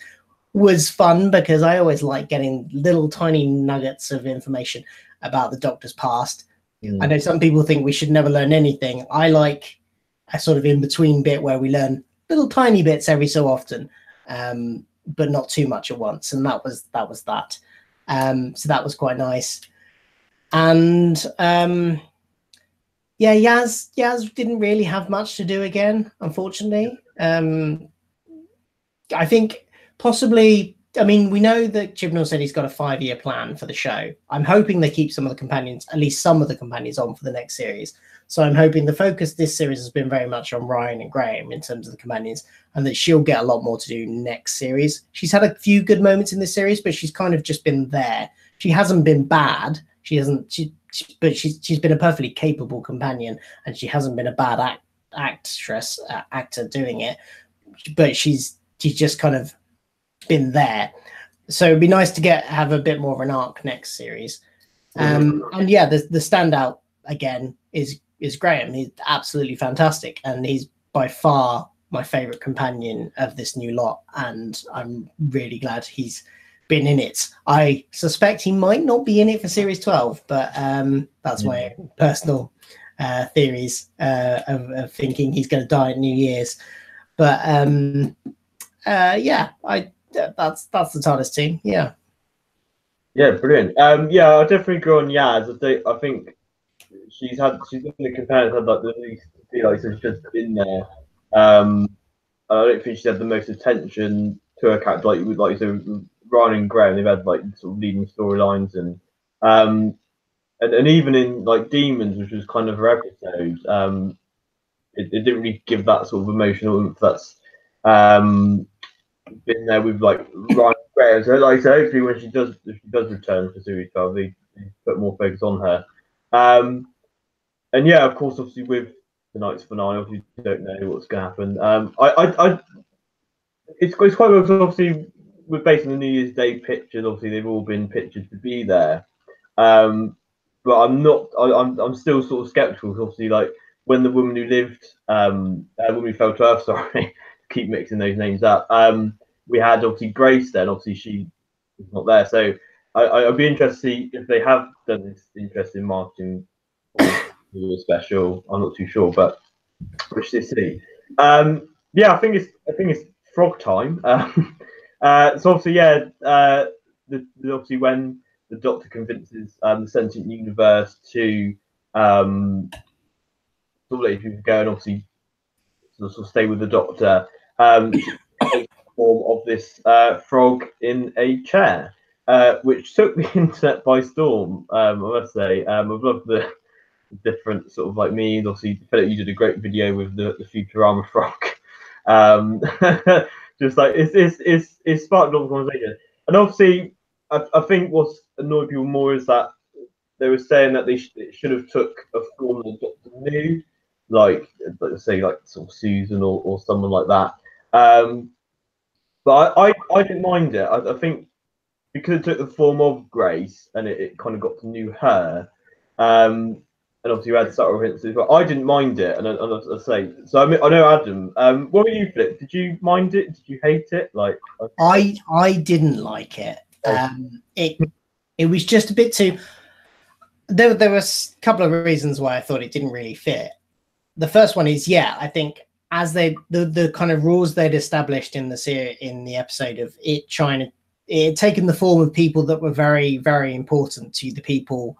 was fun, because I always like getting little tiny nuggets of information about the Doctor's past. I know some people think we should never learn anything. I like a sort of in-between bit where we learn little tiny bits every so often, but not too much at once, and that was that. So that was quite nice. And Yaz didn't really have much to do again, unfortunately. I think possibly, I mean, we know that Chibnall said he's got a 5-year plan for the show. I'm hoping they keep some of the companions, at least some of the companions, on for the next series. So I'm hoping the focus this series has been very much on Ryan and Graham in terms of the companions, and that she'll get a lot more to do next series. She's had a few good moments in this series, but she's kind of just been there. She hasn't been bad. But she's been a perfectly capable companion, and she hasn't been a bad actor doing it. But she's just kind of been there. So it'd be nice to have a bit more of an arc next series. And yeah, the standout again is Graham. He's absolutely fantastic, and he's by far my favorite companion of this new lot, and I'm really glad he's been in it. I suspect he might not be in it for series 12, but that's my personal theories of thinking he's going to die at New Year's. But that's the TARDIS team. Yeah, brilliant. I definitely agree on Yaz. I think she's been the companion that had like the least feel like she's just been there. I don't think she's had the most attention to her character, like you said, Ryan and Graham. They've had like sort of leading storylines, and even in like Demons, which was kind of her episode, it didn't really give that sort of emotional oomph that's been there with like Ryan and Graham. So like I said, hopefully when if she does return for series 12, they put more focus on her. And yeah, of course, obviously with tonight's finale, obviously you don't know what's going to happen. It's quite well, because obviously we're based on the New Year's Day pictures. Obviously, they've all been pictured to be there, but I'm not. I'm still sort of skeptical. Obviously, like when the woman who lived, woman who fell to earth. Sorry, keep mixing those names up. We had obviously Grace. Then obviously she is not there. So I'd be interested to see if they have done this interesting marketing special. I'm not too sure, but we should see. Yeah, I think it's frog time. So obviously, obviously when the Doctor convinces the sentient universe to sort of let people go and obviously sort of stay with the Doctor, takes the form of this frog in a chair, which took the internet by storm. I must say, I've loved the different sort of like memes. Obviously, Philip, you did a great video with the Futurama frog. just like it's sparked a lot of conversation. And obviously, I think what's annoyed people more is that they were saying that it should have took a form that Doctor knew, like let's say like sort of Susan or someone like that. But I didn't mind it. I think because it took the form of Grace and it kind of got to know her. And obviously you had subtle hints, but I didn't mind it. And I say, so I mean, I know Adam. What were you, Flip? Did you mind it? Did you hate it? Like I didn't like it. It was just a bit too. There was a couple of reasons why I thought it didn't really fit. The first one is, I think as the kind of rules they'd established in the episode of it had taken the form of people that were very, very important to the people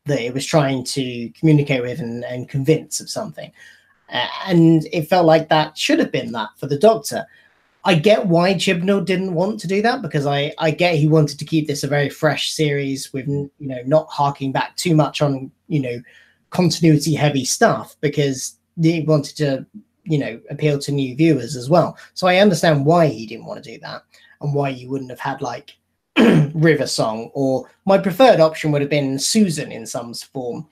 that it was trying to communicate with and convince of something. And it felt like that should have been that for the Doctor. I get why Chibnall didn't want to do that, because I get he wanted to keep this a very fresh series with, not harking back too much on, continuity heavy stuff, because he wanted to, appeal to new viewers as well. So I understand why he didn't want to do that and why you wouldn't have had like River Song, or my preferred option would have been Susan in some form.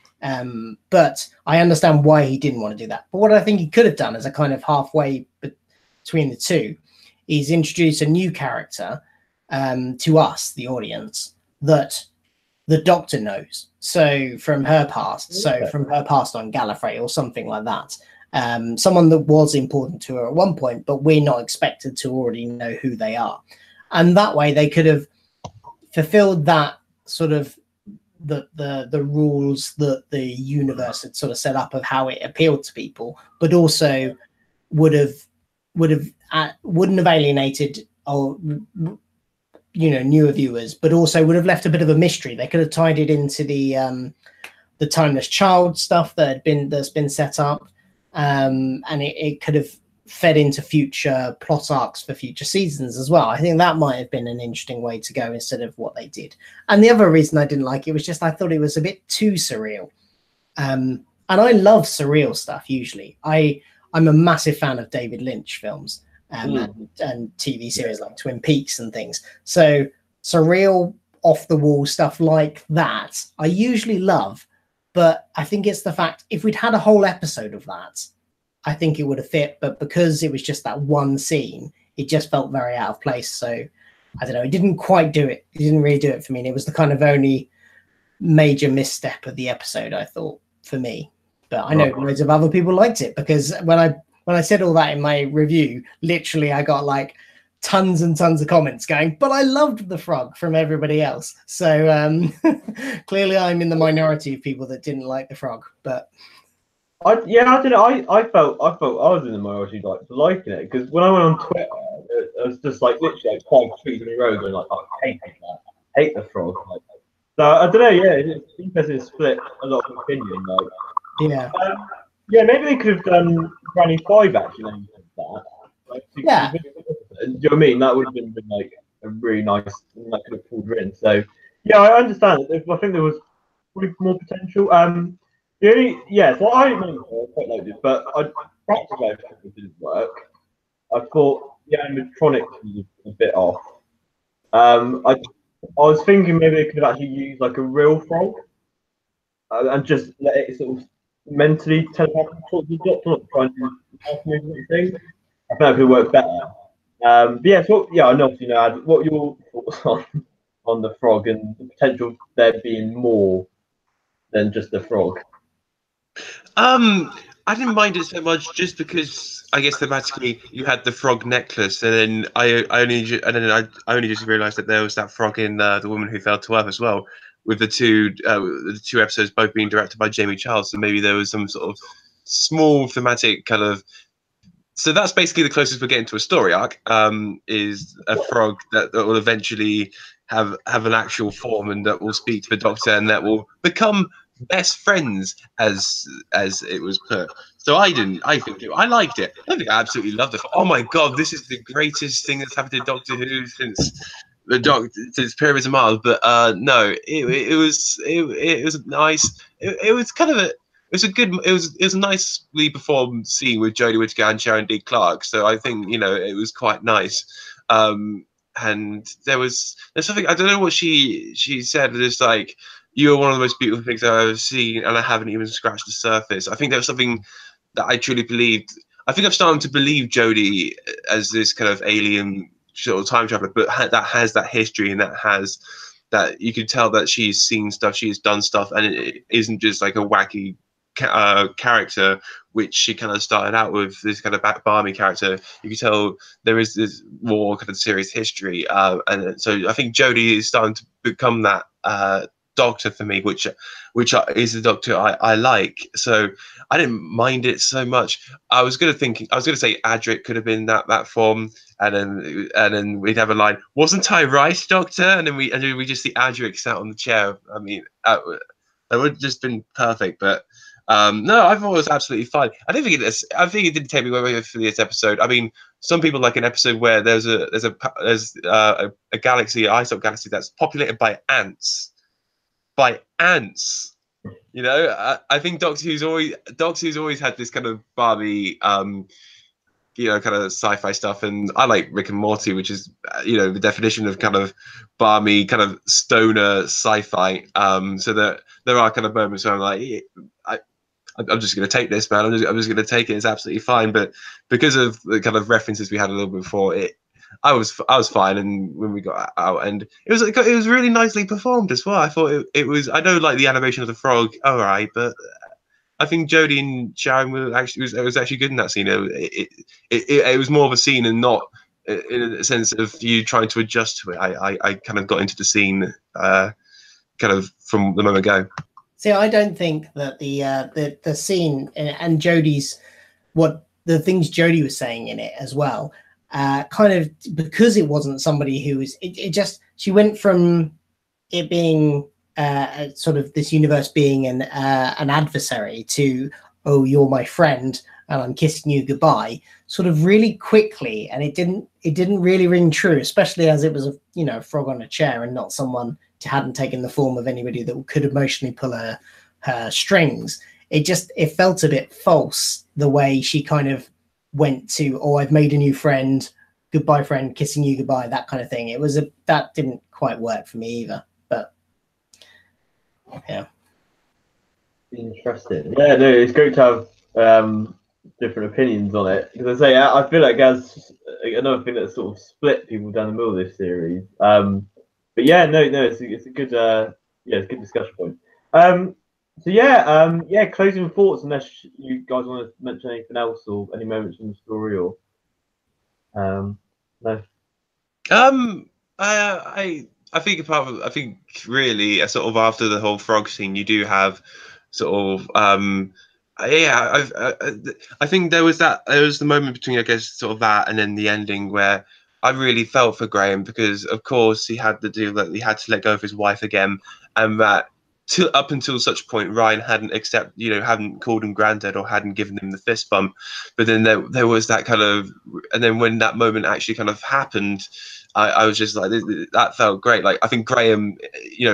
But I understand why he didn't want to do that. But what I think he could have done as a kind of halfway between the two is introduce a new character to us, the audience, that the Doctor knows. So from her past, from her past on Gallifrey or something like that. Someone that was important to her at one point, but we're not expected to already know who they are. And that way they could have fulfilled that sort of the rules that the universe had sort of set up of how it appealed to people, but also wouldn't have alienated or newer viewers, but also would have left a bit of a mystery. They could have tied it into the Timeless Child stuff that's been set up, and it could have fed into future plot arcs for future seasons as well. I think that might have been an interesting way to go instead of what they did. And the other reason I didn't like it was just I thought it was a bit too surreal. And I love surreal stuff usually. I'm a massive fan of David Lynch films and TV series like Twin Peaks and things. So surreal, off the wall stuff like that, I usually love. But I think it's the fact if we'd had a whole episode of that, I think it would have fit. But because it was just that one scene, it just felt very out of place. So I don't know. It didn't quite do it. It didn't really do it for me. And it was the kind of only major misstep of the episode, I thought, for me. But I know loads of other people liked it, because when I said all that in my review, literally I got like tons and tons of comments going, but I loved the frog from everybody else. So clearly I'm in the minority of people that didn't like the frog. But I don't know. I felt I was in the minority like liking it, because when I went on Twitter, it was just like literally like 5 tweets in a row going like, I hate that, hate the frog. Like, so I don't know. Yeah, it's interesting to split a lot of opinion. Like, maybe they could have done Granny 5 actually. That. Like, do you know what I mean? That would have been like a really nice, that could have pulled her in. So yeah, I understand. I think there was probably more potential. So I quite liked it, but practically it didn't work. I thought the animatronics was a bit off. I was thinking maybe they could have actually used like a real frog and just let it sort of mentally telepathic talk to the Doctor, not trying to do anything. I think that could work better. I know Ad, what are your thoughts on the frog and the potential there being more than just the frog? I didn't mind it so much just because I guess thematically you had the frog necklace, and then I only just realised that there was that frog in The Woman Who Fell to Earth as well, with the two episodes both being directed by Jamie Charles. So maybe there was some sort of small thematic kind of. So that's basically the closest we're getting to a story arc. Is a frog that will eventually have an actual form and that will speak to the Doctor and that will become best friends, as it was put. So I liked it. I think I absolutely loved it. Oh my god, this is the greatest thing that's happened to Doctor Who since Pyramids of Mars. But no, it was nice. It was kind of it was a nicely performed scene with Jodie Whittaker and Sharon D. Clarke. So I think, you know, it was quite nice. And there's something, I don't know what she said, it's like, you're one of the most beautiful things I've ever seen, and I haven't even scratched the surface. I think there was something that I truly believed. I think I've started to believe Jodie as this kind of alien sort of time traveler, but that has that history, and that you can tell that she's seen stuff, she's done stuff, and it isn't just like a wacky character, which she kind of started out with, this kind of balmy character. You can tell there is this more kind of serious history, and so I think Jodie is starting to become that Doctor for me, which is the Doctor I like. So I didn't mind it so much. I was gonna say Adric could have been that form, and then we'd have a line, "Wasn't I right, Doctor?" And then we just see Adric sat on the chair. I mean, that would have just been perfect. But no, I thought it was absolutely fine. I think it didn't take me away from this episode. I mean, some people like an episode where there's a galaxy, an ice galaxy that's populated by ants. You know, I think Doctor Who's always had this kind of Barbie, you know, kind of sci-fi stuff, and I like Rick and Morty, which is, you know, the definition of kind of balmy, kind of stoner sci-fi. So that there are kind of moments where I'm like, I'm just going to take this, man. I'm just going to take it. It's absolutely fine. But because of the kind of references we had a little bit before, I was fine. And when we got out, and it was really nicely performed as well. I thought it was. I know, like, the animation of the frog, all right, but I think Jodie and Sharon was actually good in that scene. It was more of a scene, and not in a sense of you trying to adjust to it. I kind of got into the scene kind of from the moment go. See, I don't think that the scene and Jodie's, what the things Jodie was saying in it as well, kind of, because it wasn't somebody who was, she went from it being sort of this universe being an adversary to, oh, you're my friend and I'm kissing you goodbye, sort of really quickly, and it didn't really ring true, especially as it was a frog on a chair and not someone hadn't taken the form of anybody that could emotionally pull her strings. It felt a bit false, the way she kind of went to, oh, I've made a new friend, goodbye friend, kissing you goodbye, that kind of thing. That didn't quite work for me either. But yeah, interesting. Yeah, no, it's great to have different opinions on it, because I feel like as another thing that sort of split people down the middle of this series. But yeah, no, it's a good it's a good discussion point. So yeah, closing thoughts, unless you guys want to mention anything else or any moments in the story, or no. I think I think really sort of after the whole frog scene, you do have sort of I think there was the moment between, I guess, sort of that and then the ending, where I really felt for Graham, because of course he had the deal that he had to let go of his wife again, and that up until such point Ryan hadn't called him granddad or hadn't given him the fist bump. But then there was that kind of, and then when that moment actually kind of happened, I was just like, that felt great. Like, I think Graham,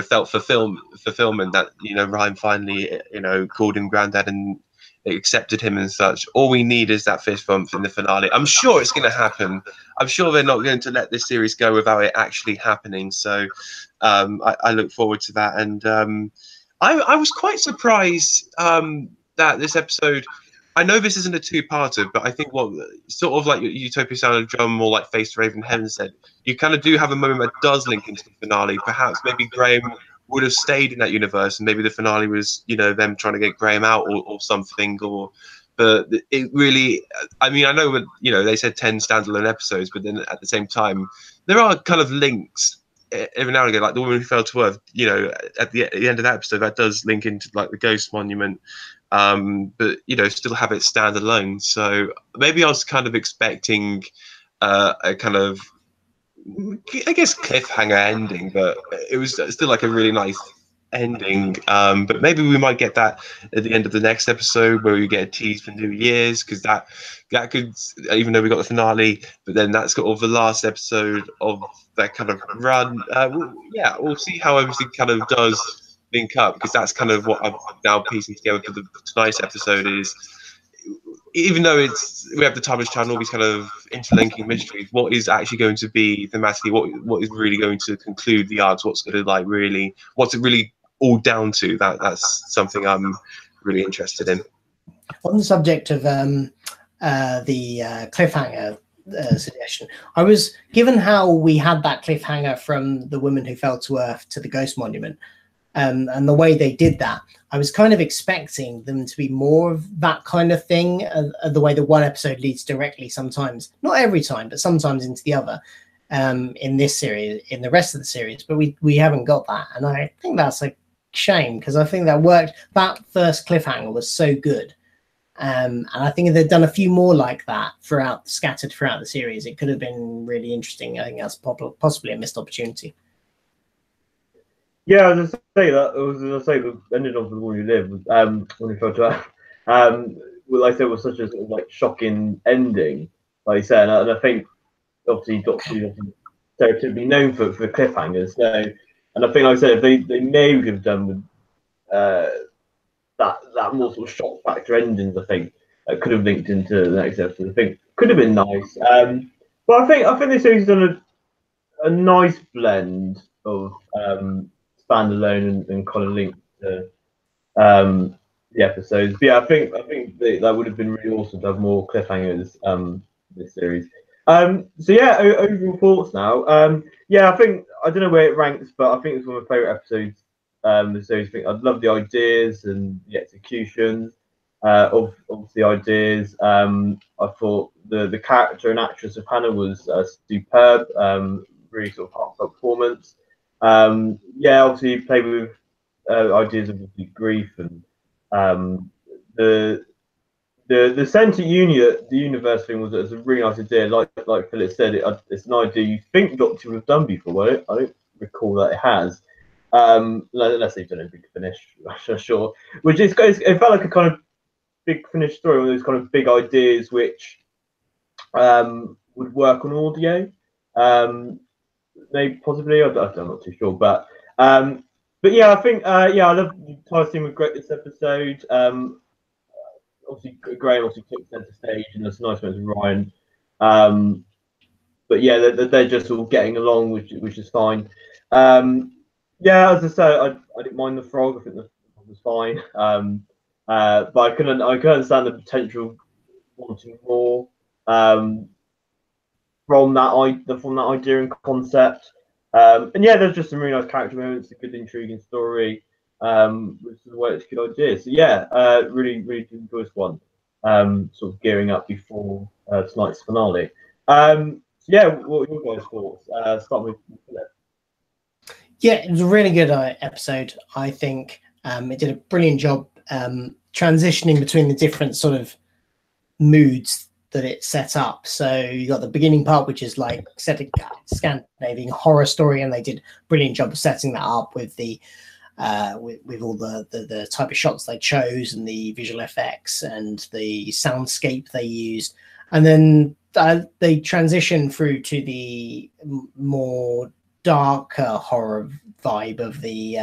felt fulfillment that, Ryan finally, called him granddad and accepted him and such. All we need is that fist bump in the finale. I'm sure it's going to happen. I'm sure they're not going to let this series go without it actually happening. So I look forward to that. And I was quite surprised that this episode, I know this isn't a two-parter, but I think what sort of like Utopia Sound of Drum or like Face to Raven Heaven said, you kind of do have a moment that does link into the finale. Perhaps maybe Graham would have stayed in that universe, and maybe the finale was, them trying to get Graham out or something. But it really, I mean, I know, they said 10 standalone episodes, but then at the same time, there are kind of links every now and again, like The Woman Who Fell to Earth, at the end of that episode, that does link into like the Ghost Monument, but still have it stand alone. So maybe I was kind of expecting a kind of, I guess, cliffhanger ending, but it was still like a really nice ending. But maybe we might get that at the end of the next episode, where we get a tease for New Year's, because that could, even though we got the finale, but then that's got all the last episode of that kind of run. We'll see how everything kind of does link up, because that's kind of what I'm now piecing together for tonight's episode. Is even though we have the Timeless Channel, all these kind of interlinking mysteries, what is actually going to be thematically, what is really going to conclude the arcs, what's going to what's it really all down to? That's something I'm really interested in. On the subject of the cliffhanger suggestion, I was given how we had that cliffhanger from The Woman Who Fell to Earth to the Ghost Monument, and the way they did that, I was kind of expecting them to be more of that kind of thing, the way the one episode leads directly sometimes, not every time, but sometimes into the other, in this series, in the rest of the series, but we haven't got that. And I think that's a shame, because I think that worked. That first cliffhanger was so good. And I think if they'd done a few more like that scattered throughout the series, it could have been really interesting. I think that's possibly a missed opportunity. Yeah, I was gonna say that. I was gonna say the ending of The One Who Lived, when we fell to Earth, like I said, was such a sort of like shocking ending, like you said, and I think obviously Doctor Who stereotypically known for cliffhangers. So, and I think, like I said, if they may have done with that more sort of shock factor endings, I think could have linked into the next episode. I think could have been nice. But I think this series has done a nice blend of standalone and kind of linked to the episodes. But yeah, I think that would have been really awesome to have more cliffhangers this series. So yeah, overall thoughts now. Yeah, I don't know where it ranks, but I think it's one of my favourite episodes. The series. I love the ideas and the execution of the ideas. I thought the character and actress of Hannah was superb. Really sort of heartfelt performance. Yeah, obviously played with ideas of grief and the sentient universe thing was a really nice idea. Like Philip said, it's an idea you think Doctor would have done before. I don't recall that it has. Unless they've done a Big Finish, I'm sure. Which it felt like a kind of Big Finish story, one of those kind of big ideas which would work on audio. Maybe possibly, I'm not too sure, but yeah, I think I love Tyler's team with great this episode. Obviously, Graham took centre stage, and there's nice moments with Ryan. But yeah, they're just all getting along, which is fine. Yeah, as I said, I didn't mind the frog. I think the frog was fine. But I can understand the potential wanting more from that idea and concept. And yeah, there's just some really nice character moments, a good intriguing story, which is why it's a good idea. So yeah, really enjoyed this one. Sort of gearing up before tonight's finale. So yeah, what are your guys' thoughts? Start with Philip. Yeah, it was a really good episode. I think it did a brilliant job transitioning between the different sort of moods that it set up. So you got the beginning part, which is like set a Scandinavian horror story, and they did a brilliant job of setting that up with the with all the type of shots they chose and the visual effects and the soundscape they used. And then they transition through to the more darker horror vibe of the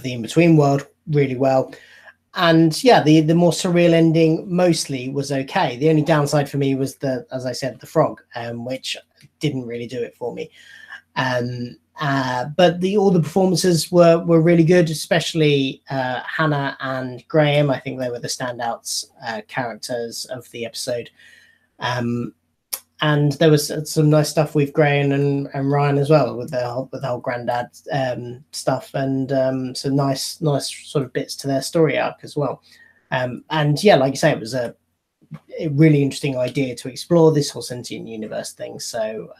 in-between world really well. And yeah, the more surreal ending mostly was okay. The only downside for me was as I said, the frog, which didn't really do it for me. But all the performances were really good, especially Hannah and Graham. I think they were the standouts characters of the episode. And there was some nice stuff with Graham and Ryan as well, with the whole granddad stuff, and some nice sort of bits to their story arc as well. And yeah, like you say, it was a really interesting idea to explore this whole sentient universe thing. So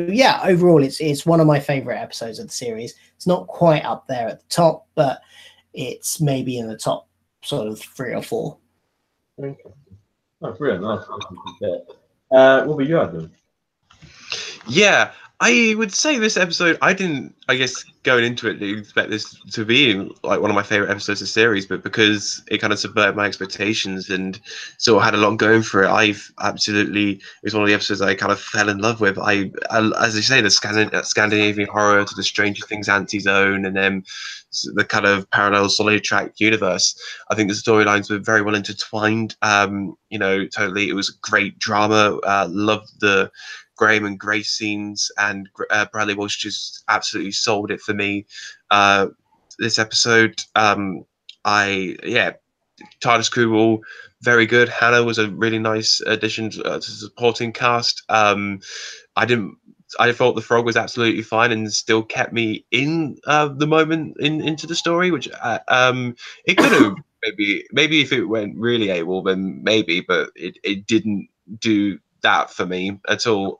yeah, overall, it's one of my favorite episodes of the series. It's not quite up there at the top, but it's maybe in the top sort of 3 or 4. That's really nice. What were you, Adam? Yeah, I would say this episode, I didn't, I guess, going into it, expect this to be like one of my favorite episodes of the series, but because it kind of subverted my expectations and sort of had a lot going for it, I've absolutely, it was one of the episodes I kind of fell in love with. As I say, the Scandinavian horror to the Stranger Things anti-zone and then the kind of parallel solid track universe. I think the storylines were very well intertwined. Totally, it was great drama. Loved the Graham and Grace scenes, and Bradley Walsh just absolutely sold it for me. This episode, TARDIS crew were all very good. Hannah was a really nice addition to the supporting cast. I thought the frog was absolutely fine and still kept me in the moment into the story, which it could have maybe if it went really AWOL, then maybe, but it didn't do that for me at all.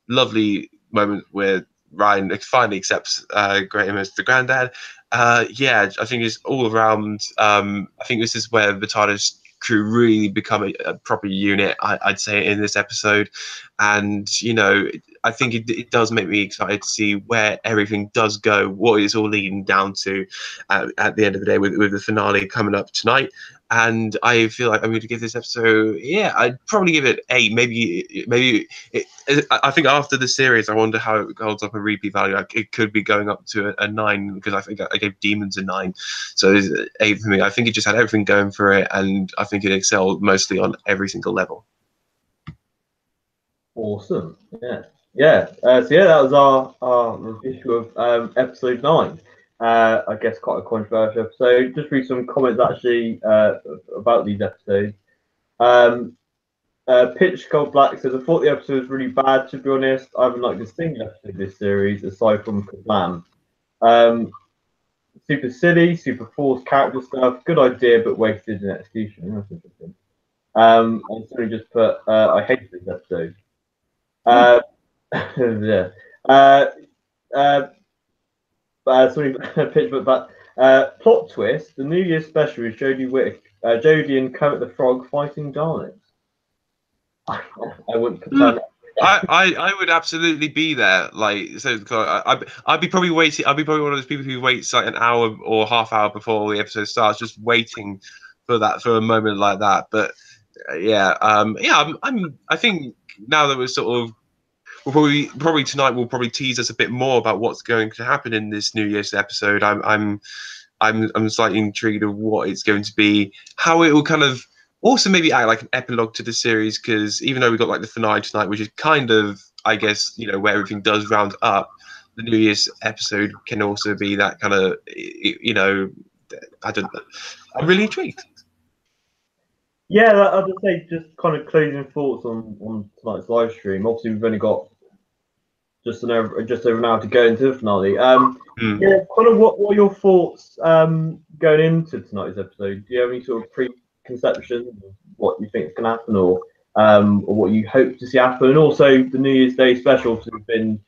Lovely moment where Ryan finally accepts Graham as the granddad. I think it's all around. I think this is where the TARDIS crew really become a proper unit, I'd say, in this episode. And I think it does make me excited to see where everything does go, what it's all leading down to at the end of the day with the finale coming up tonight. And I feel like I'm going to give this episode, I'd probably give it 8. I think after the series, I wonder how it holds up a repeat value. Like, it could be going up to a 9, because I think I gave Demons a 9. So it's 8 for me. I think it just had everything going for it, and I think it excelled mostly on every single level. Awesome. Yeah. That was our review of episode 9. I guess quite a controversial episode. Just read some comments actually about these episodes. Pitch Gold Black says, I thought the episode was really bad, to be honest. I haven't liked a single episode of this series aside from Kablam. Super silly, super forced character stuff. Good idea, but wasted in execution. That's interesting. And somebody just put, I hate this episode. Plot twist: the New Year's special is Jodie and Kermit the Frog fighting Daleks. I wouldn't pretend. I would absolutely be there. I'd be probably waiting. I'd be probably one of those people who waits like an hour or half hour before the episode starts, just waiting for a moment like that. But I think now that we're sort of, probably tonight will probably tease us a bit more about what's going to happen in this New Year's episode. I'm slightly intrigued of what it's going to be, how it will kind of also maybe act like an epilogue to the series, because even though we got like the finale tonight, which is kind of, I guess, where everything does round up, the New Year's episode can also be that kind of, I don't know. I'm really intrigued. Yeah, I'd just say, just kind of closing thoughts on tonight's live stream. Obviously, we've only got just over an hour to go into the finale. Yeah, kind of what are your thoughts going into tonight's episode? Do you have any sort of preconceptions of what you think is going to happen, or what you hope to see happen? And also the New Year's Day special, so there's been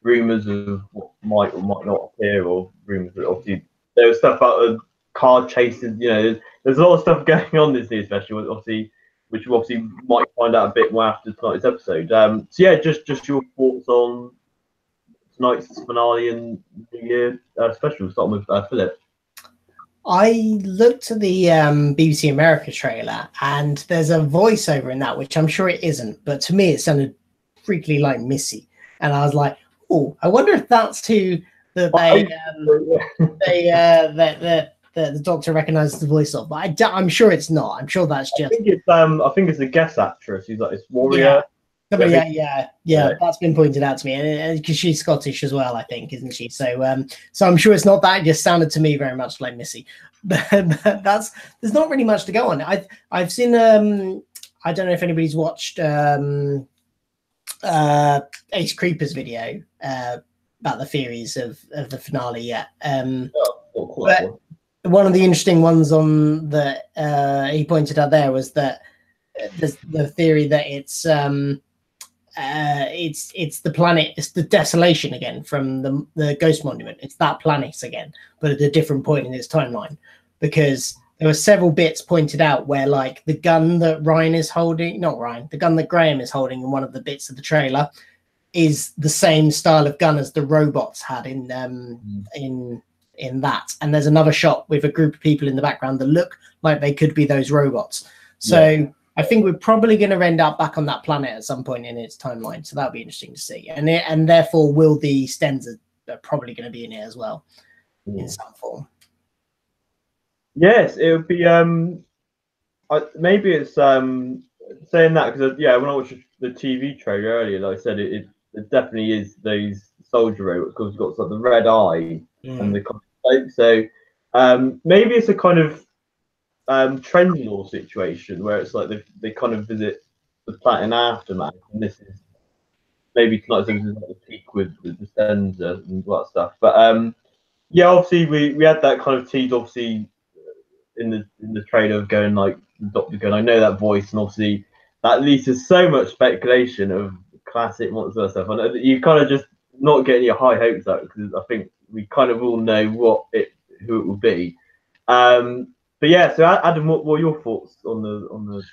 rumours of what might or might not appear, or rumours that obviously there was stuff about the card chases. There's a lot of stuff going on this New Year's special, obviously, which we obviously might find out a bit more after tonight's episode. Just your thoughts on tonight's finale and New Year special, starting with Philip. I looked at the BBC America trailer, and there's a voiceover in that, which I'm sure it isn't, but to me it sounded freakily like Missy, and I was like, "Oh, I wonder if that's who that the Doctor recognizes the voice of." But I'm sure it's not. I'm sure that's just. I think it's a guest actress. She's like this warrior. Yeah, that's been pointed out to me, and because she's Scottish as well, I think, isn't she? So I'm sure it's not that. It just sounded to me very much like Missy, but there's not really much to go on. I've seen I don't know if anybody's watched Ace Creeper's video about the theories of the finale yet. But one of the interesting ones on that he pointed out there was that the theory that it's the planet, it's the desolation again from the Ghost Monument. It's that planet again, but at a different point in its timeline, because there were several bits pointed out where, like, the gun that the gun that Graham is holding in one of the bits of the trailer is the same style of gun as the robots had in that. And there's another shot with a group of people in the background that look like they could be those robots. So I think we're probably going to end up back on that planet at some point in its timeline. So that'll be interesting to see. And therefore, will the Stenza are probably going to be in it as well in some form. Yes, it would be. Maybe it's saying that because when I watched the TV trailer earlier, like I said, it definitely is those soldier robots because it's got the red eye and the like. So maybe it's a kind of trend law situation where it's like they kind of visit the planet in aftermath, and this is maybe tonight's like the peak with the Stenza and all that stuff. But obviously we had that kind of tease, obviously in the trailer of going like Doctor Gun. I know that voice, and obviously that leads to so much speculation of classic monster stuff. And you kind of just not getting your high hopes up because I think we kind of all know who it will be. But yeah, so Adam, what were your thoughts on the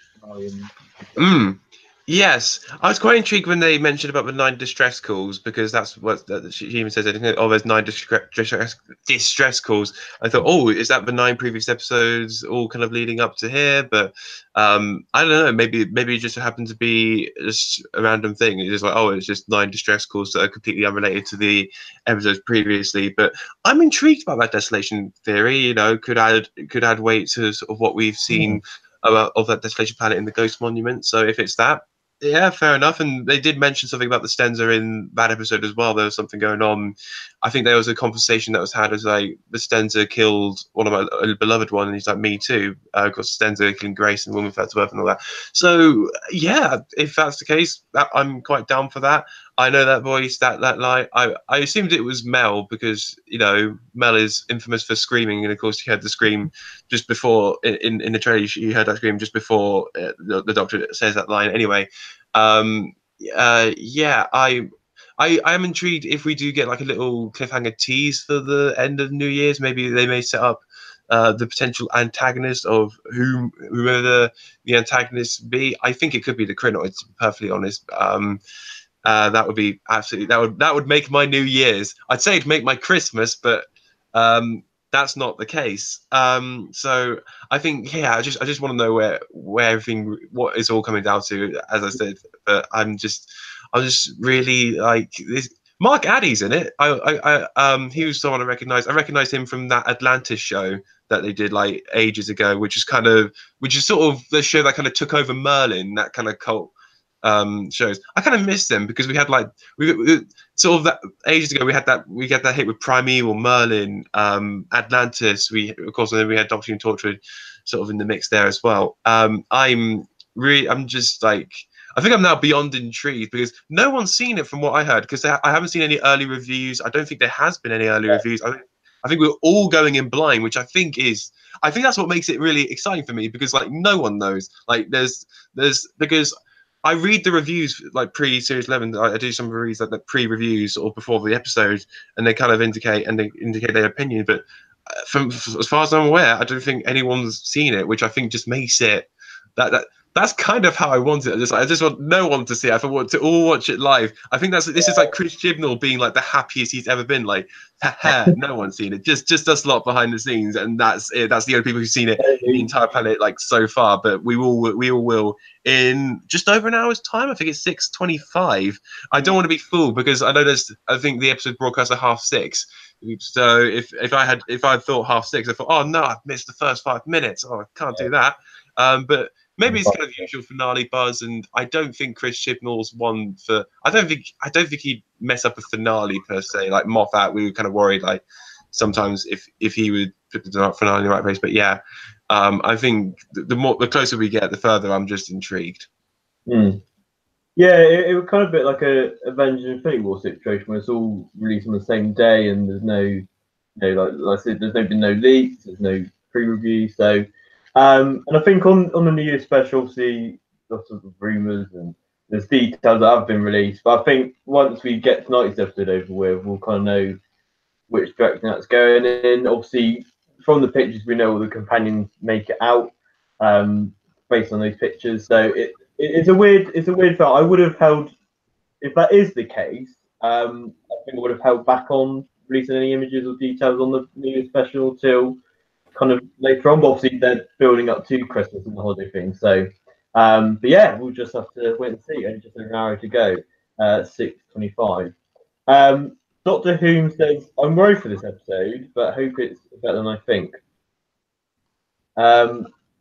Yes, I was quite intrigued when they mentioned about the 9 distress calls because that's what she even says. Oh, there's 9 distress calls. I thought, oh, is that the 9 previous episodes all kind of leading up to here? But I don't know. Maybe it just happened to be just a random thing. It's just like, oh, it's just 9 distress calls that are completely unrelated to the episodes previously. But I'm intrigued by that desolation theory. You know, could add weight to sort of what we've seen of that desolation planet in the Ghost Monument. So if it's that. Yeah, fair enough. And they did mention something about the Stenza in that episode as well. There was something going on. I think there was a conversation that was had as like the Stenza killed one of my beloved one, and he's like, me too. Of course, Stenza killing Grace and Woman Fed Birth and all that. So yeah, if that's the case, I'm quite down for that. I know that voice, that line. I assumed it was Mel because Mel is infamous for screaming, and of course she had the scream just before in the trailer. You heard that scream just before the Doctor says that line. Anyway, I am intrigued if we do get like a little cliffhanger tease for the end of New Year's. Maybe they may set up the potential antagonist of whoever the antagonist be. I think it could be the Krynoids, to be perfectly honest. That would be absolutely that would make my New Year's. I'd say it'd make my Christmas, but that's not the case. So I think I just want to know where everything, what is all coming down to, as I said. But I'm just really like this. Mark Addy's in it. He was someone I recognized. I recognized him from that Atlantis show that they did like ages ago, which is sort of the show that kind of took over Merlin, that kind of cult shows. I kind of miss them because we had like we sort of that ages ago we had that hit with Primeval, Merlin, Atlantis. Of course, and then we had Doctor and Torchwood sort of in the mix there as well. I'm just like, I think I'm now beyond intrigued because no one's seen it from what I heard, because I haven't seen any early reviews. I don't think there has been any early reviews. I think we're all going in blind, which I think that's what makes it really exciting for me, because like no one knows. Like there's because I read the reviews like pre-series 11. I do some reviews like the pre-reviews or before the episode, and they kind of indicate their opinion. But from as far as I'm aware, I don't think anyone's seen it, which I think just makes it that's kind of how I want it. I just want no one to see it. I want to all watch it live. I think this is like Chris Chibnall being like the happiest he's ever been. Like, no one's seen it. Just us lot behind the scenes, and that's it. That's the only people who've seen it in the entire planet like so far. But we all will in just over an hour's time. I think it's 6:25. I don't want to be fooled because I think the episode broadcast at 6:30. So if I had thought 6:30, I thought, oh no, I've missed the first 5 minutes. Oh, I can't do that. But maybe it's kind of usual finale buzz, and I don't think Chris Chibnall's one for. I don't think he'd mess up a finale per se. Like Moffat, we were kind of worried like sometimes if he would put the finale in the right place. But yeah, I think the closer we get, the further I'm just intrigued. Yeah, it would kind of be like a Avengers Infinity War situation where it's all released on the same day, and there's no, like I said, there's been no leaks, there's no pre-review, so. And I think on the New Year special, obviously, lots of rumours and there's details that have been released. But I think once we get tonight's episode over with, we'll kind of know which direction that's going in. Obviously, from the pictures, we know all the companions make it out based on those pictures. So it's a weird film. I would have held if that is the case, I think I would have held back on releasing any images or details on the New Year special till kind of later on. But obviously, they're building up to Christmas and the holiday thing. So, but yeah, we'll just have to wait and see. Only just over an hour to go. 6:25. Doctor Who says, "I'm worried for this episode, but hope it's better than I think."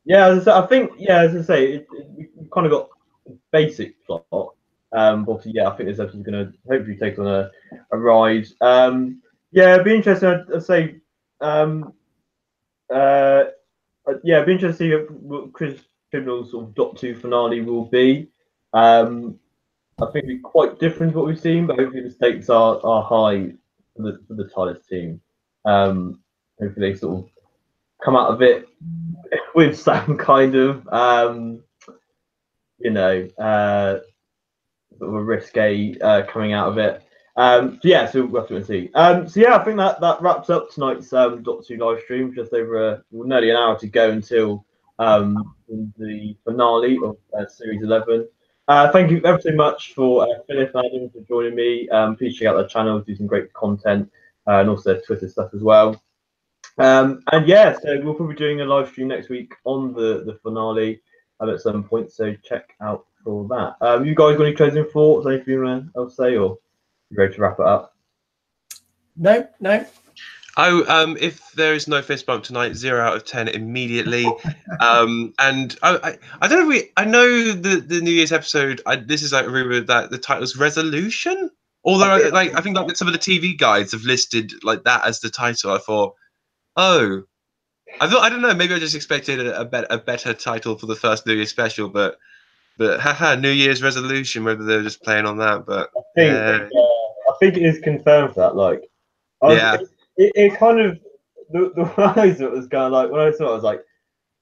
Yeah, I think, yeah, as I say, we've kind of got a basic plot. But obviously, yeah, I think this episode's going to hopefully take on a ride. Yeah, it'd be interesting. I'd say, yeah, it'd be interesting to see what Chris Chibnall's sort of Doctor Who finale will be. I think it'll be quite different to what we've seen, but hopefully the stakes are high for the TARDIS team. Hopefully they sort of come out of it with some kind of, sort of a risque coming out of it. So yeah, so we'll have to see. So yeah, I think that wraps up tonight's Doctor Who live stream. Just over nearly an hour to go until the finale of Series 11. Thank you ever so much for Philip and Adam for joining me. Please check out their channels, do some great content, and also their Twitter stuff as well. And yeah, so we'll probably be doing a live stream next week on the finale at some point. So check out for that. You guys got any closing thoughts? Anything you want to say, or you ready to wrap it up? No. Oh, if there is no fist bump tonight, 0 out of 10 immediately. And I don't know if I know the New Year's episode. This is like a rumor that the title's Resolution. Although I think like some of the TV guides have listed like that as the title. I thought, oh, I don't know. Maybe I just expected a better title for the first New Year's special, but haha, New Year's Resolution. Whether they're just playing on that, but I think it is confirmed that it kind of the eyes it was going like when I saw it, I was like,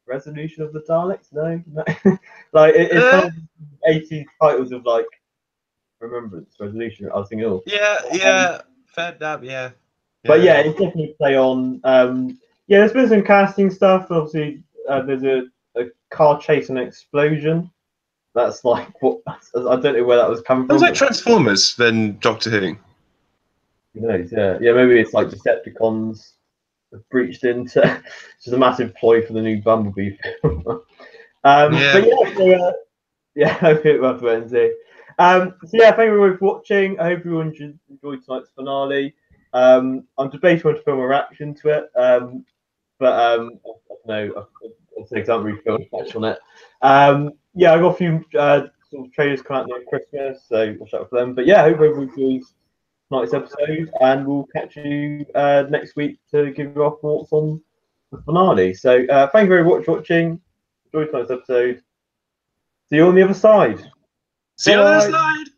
Resolution of the Daleks? No. Like it's kind of 80s titles of like Remembrance, Resolution. I was thinking, oh, fair dab, yeah. But yeah, it's definitely play on. Yeah, there's been some casting stuff. Obviously, there's a car chase and explosion. That's like what I don't know where that was coming from. It was like Transformers, then Doctor Who. Who knows? Yeah, maybe it's like Decepticons have breached into just a massive ploy for the new Bumblebee film. But yeah, I hope it was Wednesday. So yeah, thank you everyone for watching. I hope you enjoyed tonight's finale. I'm debating on to film a reaction to it, but I don't know. I can't really film much on it. Yeah, I got a few sort of trailers coming out near Christmas, so watch out for them. But yeah, I hope everyone enjoys tonight's episode, and we'll catch you next week to give you our thoughts on the finale. So thank you very much for watching. Enjoy tonight's episode. See you on the other side. See you on the other side.